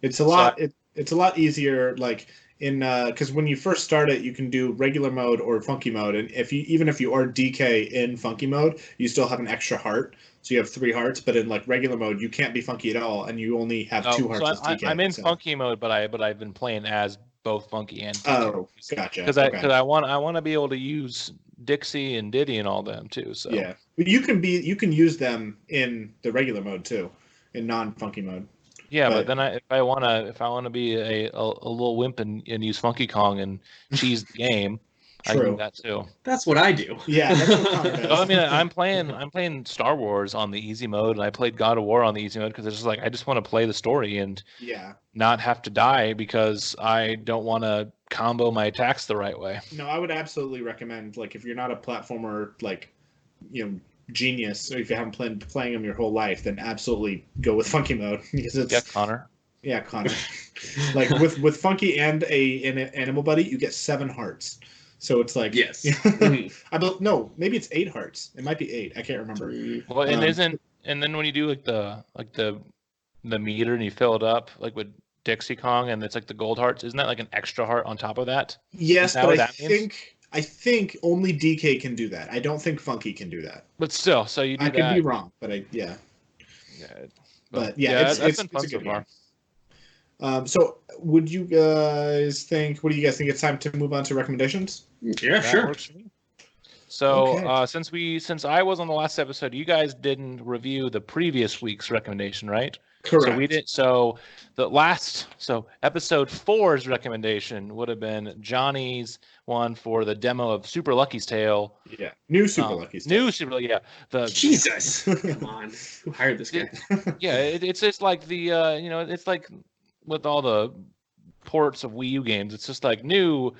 S2: it's a lot. It's a lot easier, like in because when you first start it, you can do regular mode or funky mode, and even if you are DK in funky mode, you still have an extra heart, so you have 3 hearts. But in like regular mode, you can't be funky at all, and you only have 2 hearts as DK.
S3: I'm in funky mode, but I've been playing as both funky and DK.
S2: Oh, gotcha.
S3: Because I want to be able to use Dixie and Diddy and all them too. So
S2: yeah, but you can use them in the regular mode too, in non-funky mode.
S3: Yeah, but then if I wanna be a little wimp and use Funky Kong and cheese the game, I can do that too.
S1: That's what I do.
S2: Yeah, that's what Connor does.
S3: I mean, I'm playing Star Wars on the easy mode, and I played God of War on the easy mode because it's just like I just want to play the story and not have to die because I don't want to combo my attacks the right way.
S2: No, I would absolutely recommend, like, if you're not a platformer, like, genius, or if you haven't playing them your whole life, then absolutely go with funky mode because it's
S3: Connor.
S2: Yeah, Connor. Like with funky and an animal buddy, you get 7 hearts. So it's like
S1: yes.
S2: No, maybe it's 8 hearts. It might be 8. I can't remember.
S3: Well, and then when you do like the meter and you fill it up like with Dixie Kong and it's like the gold hearts, isn't that like an extra heart on top of that?
S2: Yes, but I think only DK can do that. I don't think Funky can do that.
S3: But still, so you do
S2: I
S3: that.
S2: could be wrong, but
S3: Yeah.
S2: But yeah, it's
S3: been fun
S2: a good
S3: so
S2: far. So would you guys think? What do you guys think? It's time to move on to recommendations.
S1: Yeah, sure.
S3: Works for me. So since I was on the last episode, you guys didn't review the previous week's recommendation, right?
S2: Correct.
S3: So we didn't. So episode 4's recommendation would have been Johnny's one for the demo of Super Lucky's Tale.
S2: Yeah, new Super Lucky's Tale.
S3: New Super, yeah.
S1: Jesus, come on, who hired this guy?
S3: Yeah, it's just like the it's like with all the ports of Wii U games, it's just like new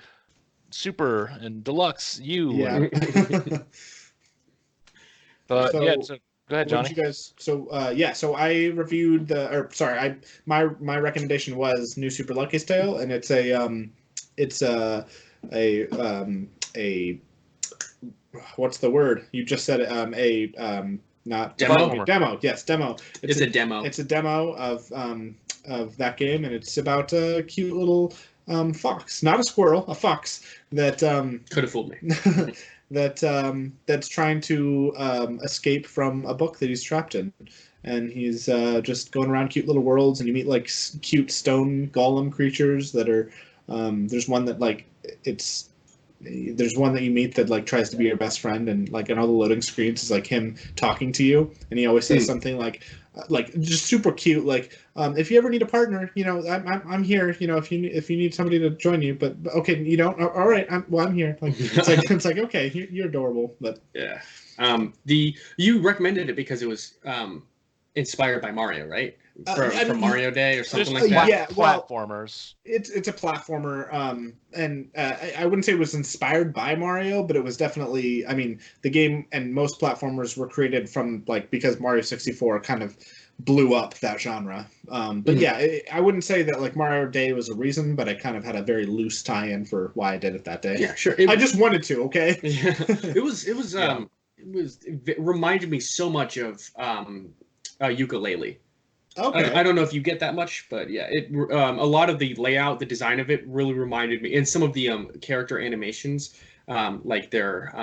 S3: Super and Deluxe U.
S2: Yeah.
S3: But
S2: So,
S3: yeah, so go ahead, Johnny.
S2: What did you guys? So I reviewed my recommendation was New Super Lucky's Tale, and it's a what's the word? You just said it. Not
S1: Demo?
S2: Demo. Yes, demo.
S1: It's a demo.
S2: It's a demo of that game, and it's about a cute little fox, not a squirrel, a fox that
S1: Could have fooled me.
S2: that's trying to escape from a book that he's trapped in, and he's just going around cute little worlds, and you meet like cute stone golem creatures that are. There's one that there's one that you meet that like tries to be your best friend, and like on all the loading screens is like him talking to you, and he always says something like just super cute, like if you ever need a partner, I'm here, if you need somebody to join you, but okay, you don't, all right, I'm here, like it's like okay, you're adorable. But
S1: yeah, you recommended it because it was inspired by Mario, right? From Mario Day or something like that.
S2: Yeah,
S3: platformers.
S2: It's a platformer, and I wouldn't say it was inspired by Mario, but it was definitely. I mean, the game and most platformers were created from because Mario 64 kind of blew up that genre. But yeah, I wouldn't say that like Mario Day was a reason, but I kind of had a very loose tie-in for why I did it that day.
S1: Yeah, sure.
S2: I just wanted to. Okay.
S1: Yeah. It reminded me so much of ukulele.
S2: Okay.
S1: I don't know if you get that much, but yeah, a lot of the layout, the design of it really reminded me, and some of the character animations, like their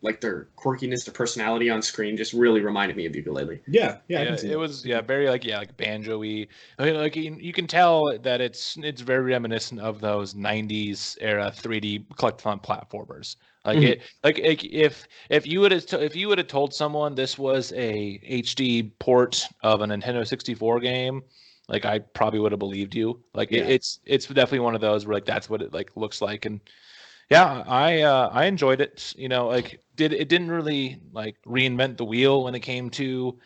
S1: quirkiness, their personality on screen, just really reminded me of ukulele.
S2: Yeah,
S3: it was very like banjo-y. I mean, like you can tell that it's very reminiscent of those '90s era 3D collectathon platformers. If you would have told someone this was a HD port of a Nintendo 64 game, like I probably would have believed you. It's definitely one of those where like that's what it like looks like. And yeah, I enjoyed it. It didn't really like reinvent the wheel when it came to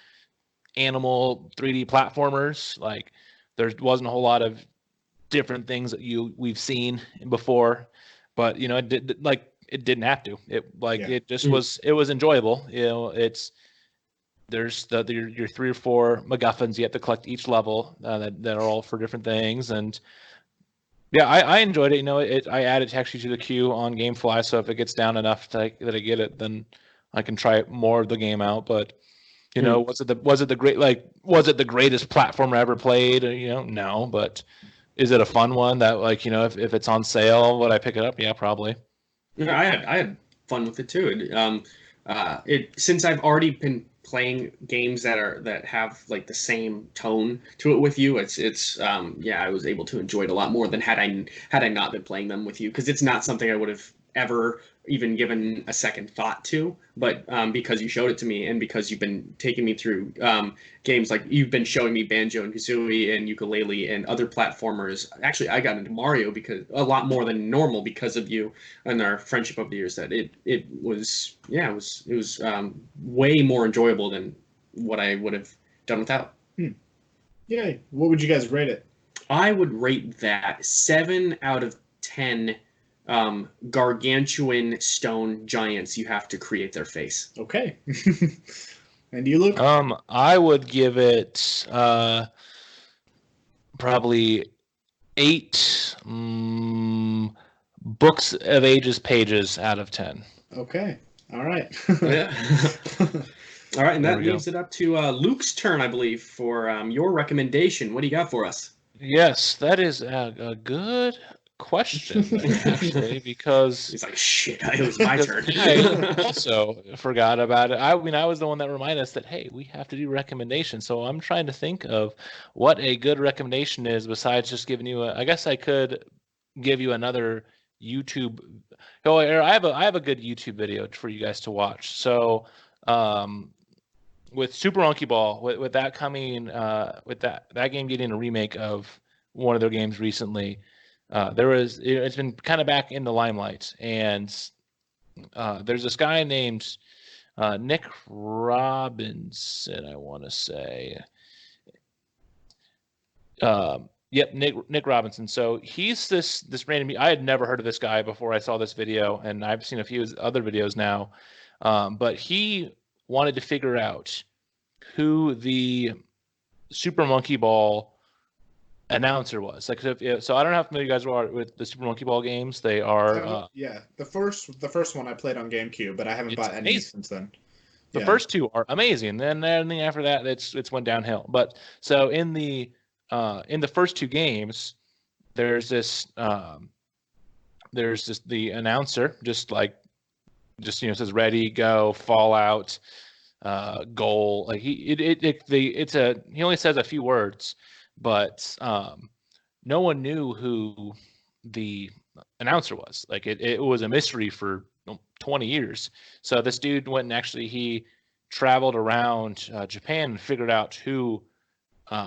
S3: animal 3D platformers. Like there wasn't a whole lot of different things that we've seen before, but it didn't have to. It just was. It was enjoyable. There's your 3 or 4 MacGuffins you have to collect each level that are all for different things, and yeah, I enjoyed it. I added actually to the queue on GameFly, so if it gets down enough that I get it, then I can try more of the game out. But was it the greatest platformer I ever played? No, but is it a fun one that if it's on sale, would I pick it up? Yeah, probably.
S1: Yeah, I had fun with it too. Since I've already been playing games that have like the same tone to it with you, I was able to enjoy it a lot more than had I not been playing them with you, because it's not something I would have ever even given a second thought to, but because you showed it to me, and because you've been taking me through games, like you've been showing me Banjo and Kazooie and ukulele and other platformers. Actually, I got into Mario because a lot more than normal because of you and our friendship over the years. That it was way more enjoyable than what I would have done without.
S2: Yay! What would you guys rate it?
S1: I would rate that 7 out of 10. Gargantuan stone giants you have to create their face.
S2: Okay. And you, Luke?
S3: I would give it probably 8 books of ages pages out of 10.
S2: Okay. All right.
S1: Yeah. All right, and that leaves it up to Luke's turn, I believe, for your recommendation. What do you got for us?
S3: Yes, that is a good question, actually, because
S1: he's like, shit, it was my turn.
S3: I also forgot about it. I was the one that reminded us that, hey, we have to do recommendations. So I'm trying to think of what a good recommendation is besides just giving you I guess I could give you another YouTube. I have a good YouTube video for you guys to watch. So with Super Monkey Ball, with that coming, with that game getting a remake of one of their games recently, it's been kind of back in the limelight, and there's this guy named Nick Robinson, I want to say. Yep, Nick Robinson. So he's this random. I had never heard of this guy before I saw this video, and I've seen a few other videos now. But he wanted to figure out who the Super Monkey Ball announcer was. Like, so I don't know how familiar you guys are with the Super Monkey Ball games. They are
S2: yeah, the first one I played on GameCube, but I haven't bought any since then.
S3: The first two are amazing. Then anything after that, it's went downhill. But so in the first two games, there's this the announcer just says ready, go, fallout, goal. Like he only says a few words, but no one knew who the announcer was. Like it was a mystery for 20 years. So this dude went and he traveled around Japan and figured out who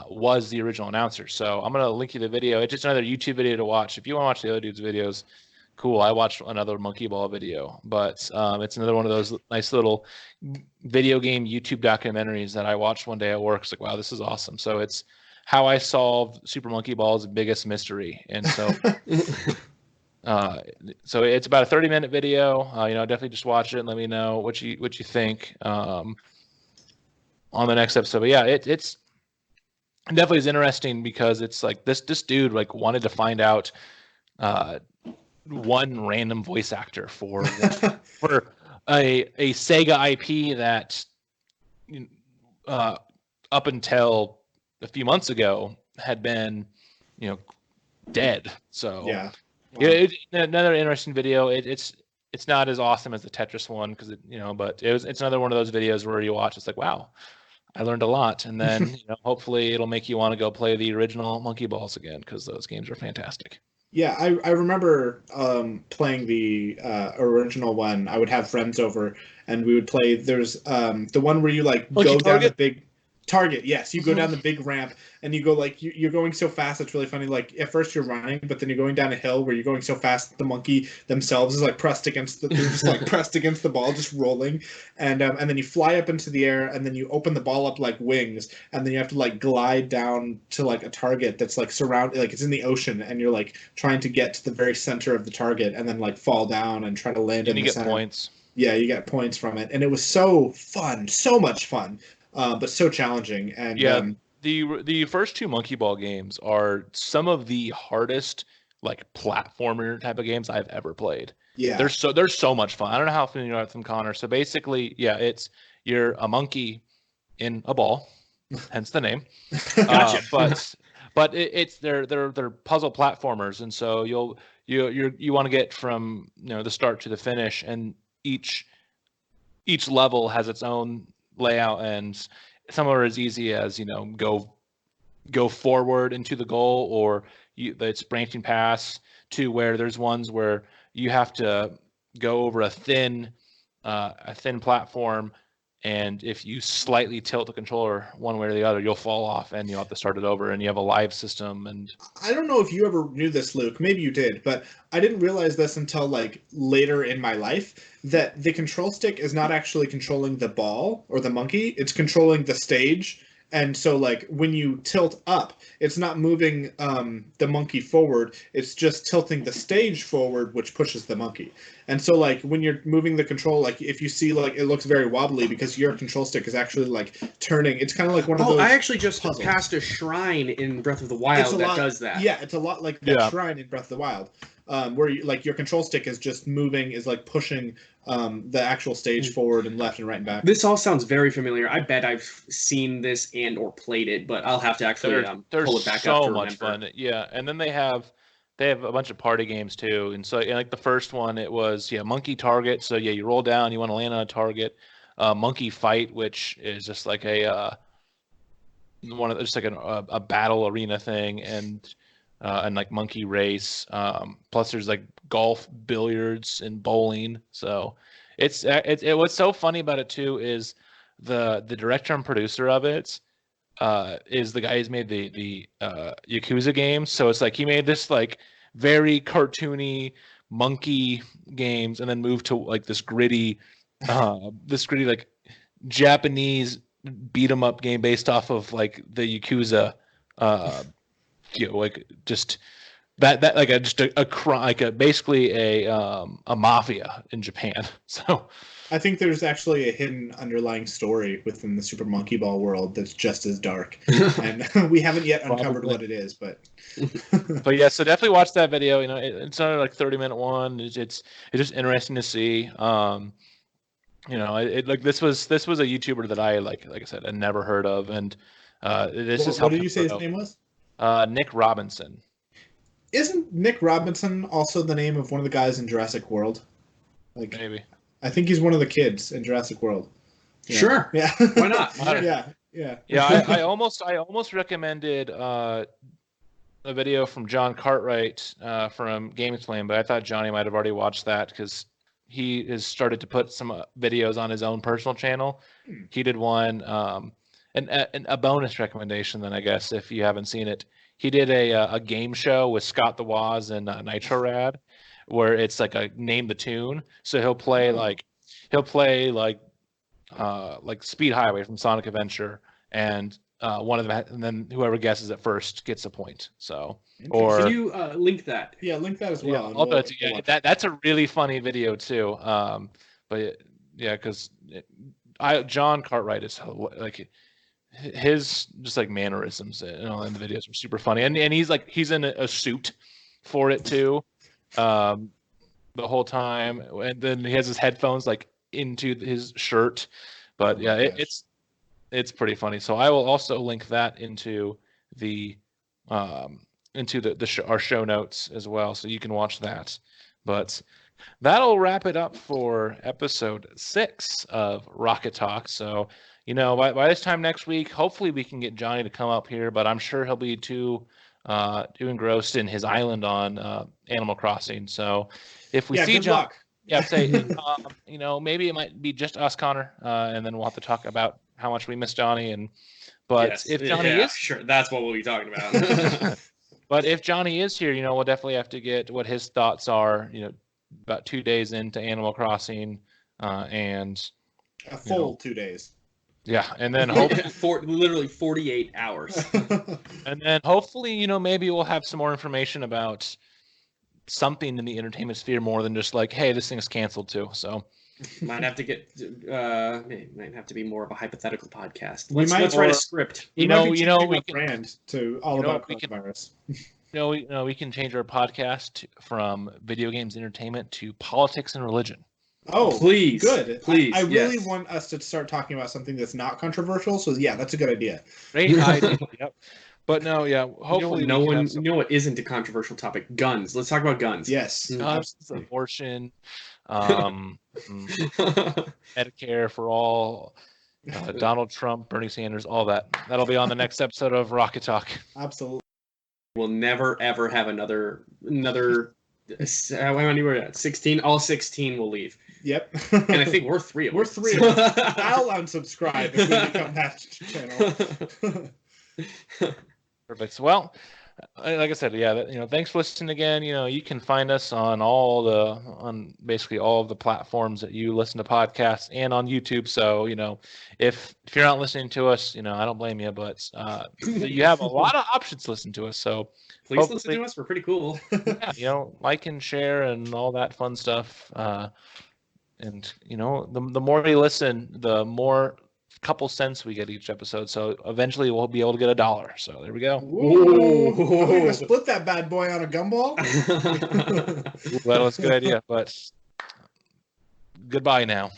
S3: was the original announcer. So I'm going to link you the video. It's just another YouTube video to watch. If you want to watch the other dude's videos, cool. I watched another Monkey Ball video, but it's another one of those nice little video game YouTube documentaries that I watched one day at work. It's like, wow, this is awesome. So it's how I solved Super Monkey Ball's biggest mystery. And so so it's about a 30-minute video. Definitely just watch it and let me know what you think on the next episode. But yeah, it's definitely is interesting because it's like this dude like wanted to find out one random voice actor for a Sega IP that up until a few months ago had been dead. So
S2: yeah.
S3: Wow. Another interesting video. It's not as awesome as the Tetris one because but it's another one of those videos where you watch. It's like, wow, I learned a lot, and then hopefully it'll make you want to go play the original Monkey Balls again because those games are fantastic.
S2: Yeah, I remember playing the original one. I would have friends over, and we would play. There's the one where you go down the big target. Yes, you go down the big ramp, and you go you're going so fast. It's really funny. Like at first you're running, but then you're going down a hill where you're going so fast. The monkey themselves is pressed against pressed against the ball, just rolling, and then you fly up into the air, and then you open the ball up like wings, and then you have to glide down to a target that's surrounded, it's in the ocean, and you're trying to get to the very center of the target, and then fall down and try to land in the center.
S3: You get points.
S2: Yeah, you get points from it, and it was so fun, so much fun. But so challenging. And
S3: yeah, the first two Monkey Ball games are some of the hardest platformer type of games I've ever played.
S2: Yeah,
S3: they're so much fun. I don't know how familiar you are with them, Connor. So basically, yeah, you're a monkey in a ball, hence the name.
S1: Gotcha.
S3: But they're puzzle platformers, and so you want to get from the start to the finish, and each level has its own layout, and some are as easy as go forward into the goal, or it's branching paths, to where there's ones where you have to go over a thin platform, and if you slightly tilt the controller one way or the other, you'll fall off and you'll have to start it over, and you have a live system. And
S2: I don't know if you ever knew this, Luke. Maybe you did, but I didn't realize this until later in my life, that the control stick is not actually controlling the ball or the monkey. It's controlling the stage. And so when you tilt up, it's not moving the monkey forward. It's just tilting the stage forward, which pushes the monkey. And so when you're moving the control, if you see it looks very wobbly because your control stick is actually turning. It's kind of like one of those.
S1: I actually just
S2: puzzles.
S1: Passed a shrine in Breath of the Wild that does that.
S2: Yeah, it's a lot like that shrine in Breath of the Wild. Where your control stick is just moving, is pushing the actual stage forward and left and right and back.
S1: This all sounds very familiar. I bet I've seen this and or played it, but I'll have to actually pull it back up to remember.
S3: So much fun. Yeah, and then they have a bunch of party games too. And so the first one, it was monkey target. So you roll down, you want to land on a target. Monkey fight, which is just a battle arena thing, and monkey race. Plus there's golf, billiards, and bowling. So it's what's so funny about it too is the director and producer of it is the guy who's made the Yakuza games. So it's like he made this like very cartoony monkey games, and then moved to like this gritty like Japanese beat 'em up game based off of like the Yakuza, like just that like basically a mafia in Japan. So
S2: I think there's actually a hidden underlying story within the Super Monkey Ball world that's just as dark, and we haven't yet uncovered what it is. But
S3: yeah, so definitely watch that video. It's only like 30-minute one. It's just interesting to see. Like this was a YouTuber that I like I said, I never heard of, and
S2: what did you say his name was?
S3: Nick Robinson.
S2: Isn't Nick Robinson also the name of one of the guys in Jurassic World? Like
S3: Maybe.
S2: I think he's one of the kids in Jurassic World.
S1: Yeah. Sure.
S2: Yeah.
S1: Why not?
S2: Yeah.
S3: I almost recommended a video from John Cartwright from GameXplain, but I thought Johnny might have already watched that because he has started to put some videos on his own personal channel. He did one, and a bonus recommendation then, I guess, if you haven't seen it. He did a game show with Scott the Woz and Nitro Rad, where it's like a name the tune. So he'll play like Speed Highway from Sonic Adventure, and one of them, and then whoever guesses it first gets a point. So, or
S1: can you link that?
S2: Yeah, link that as well.
S3: That's a really funny video too. But yeah, because John Cartwright is like his just like mannerisms in the videos are super funny, and he's in a suit for it too. The whole time, and then he has his headphones like into his shirt. But yeah, it's pretty funny. So I will also link that into our show notes as well, so you can watch that. But that'll wrap it up for episode 6 of Rocket Talk. So by this time next week, hopefully we can get Johnny to come up here, but I'm sure he'll be too engrossed in his island on Animal Crossing. So if we see John, say maybe it might be just us, Connor, and then we'll have to talk about how much we miss Johnny. If Johnny is
S1: sure, that's what we'll be talking about.
S3: But if Johnny is here, we'll definitely have to get what his thoughts are. About 2 days into Animal Crossing, and
S2: a full 2 days.
S3: Yeah, and then hopefully
S1: literally 48 hours.
S3: And then hopefully, maybe we'll have some more information about something in the entertainment sphere more than just like, hey, this thing's canceled too. So
S1: might have to might have to be more of a hypothetical podcast. Let's write a script.
S3: We can
S2: brand to all about coronavirus.
S3: We can change our podcast from video games entertainment to politics and religion.
S2: Oh,
S1: please.
S2: Good.
S1: Please.
S2: I really want us to start talking about something that's not controversial. So yeah, that's a good idea.
S3: Great idea. Yep. But no, yeah. Hopefully,
S1: what isn't a controversial topic? Guns. Let's talk about guns.
S2: Yes.
S3: Guns, abortion, Medicare for all, Donald Trump, Bernie Sanders, all that. That'll be on the next episode of Rocket Talk.
S2: Absolutely.
S1: We'll never ever have another. How many were at? 16. All 16 will leave.
S2: Yep.
S1: And I think we're 3 of them.
S2: We're 3 of them. I'll unsubscribe if we become that channel.
S3: Perfect. Well, like I said, yeah, thanks for listening again. You can find us on basically all of the platforms that you listen to podcasts and on YouTube. So, if you're not listening to us, I don't blame you, but you have a lot of options to listen to us. So
S1: please listen to us. We're pretty cool.
S3: Yeah, like and share and all that fun stuff. And the more you listen, the more couple cents we get each episode. So eventually we'll be able to get $1. So there we go.
S2: Ooh, I'm gonna split that bad boy on a gumball.
S3: Well, that's a good idea. But goodbye now.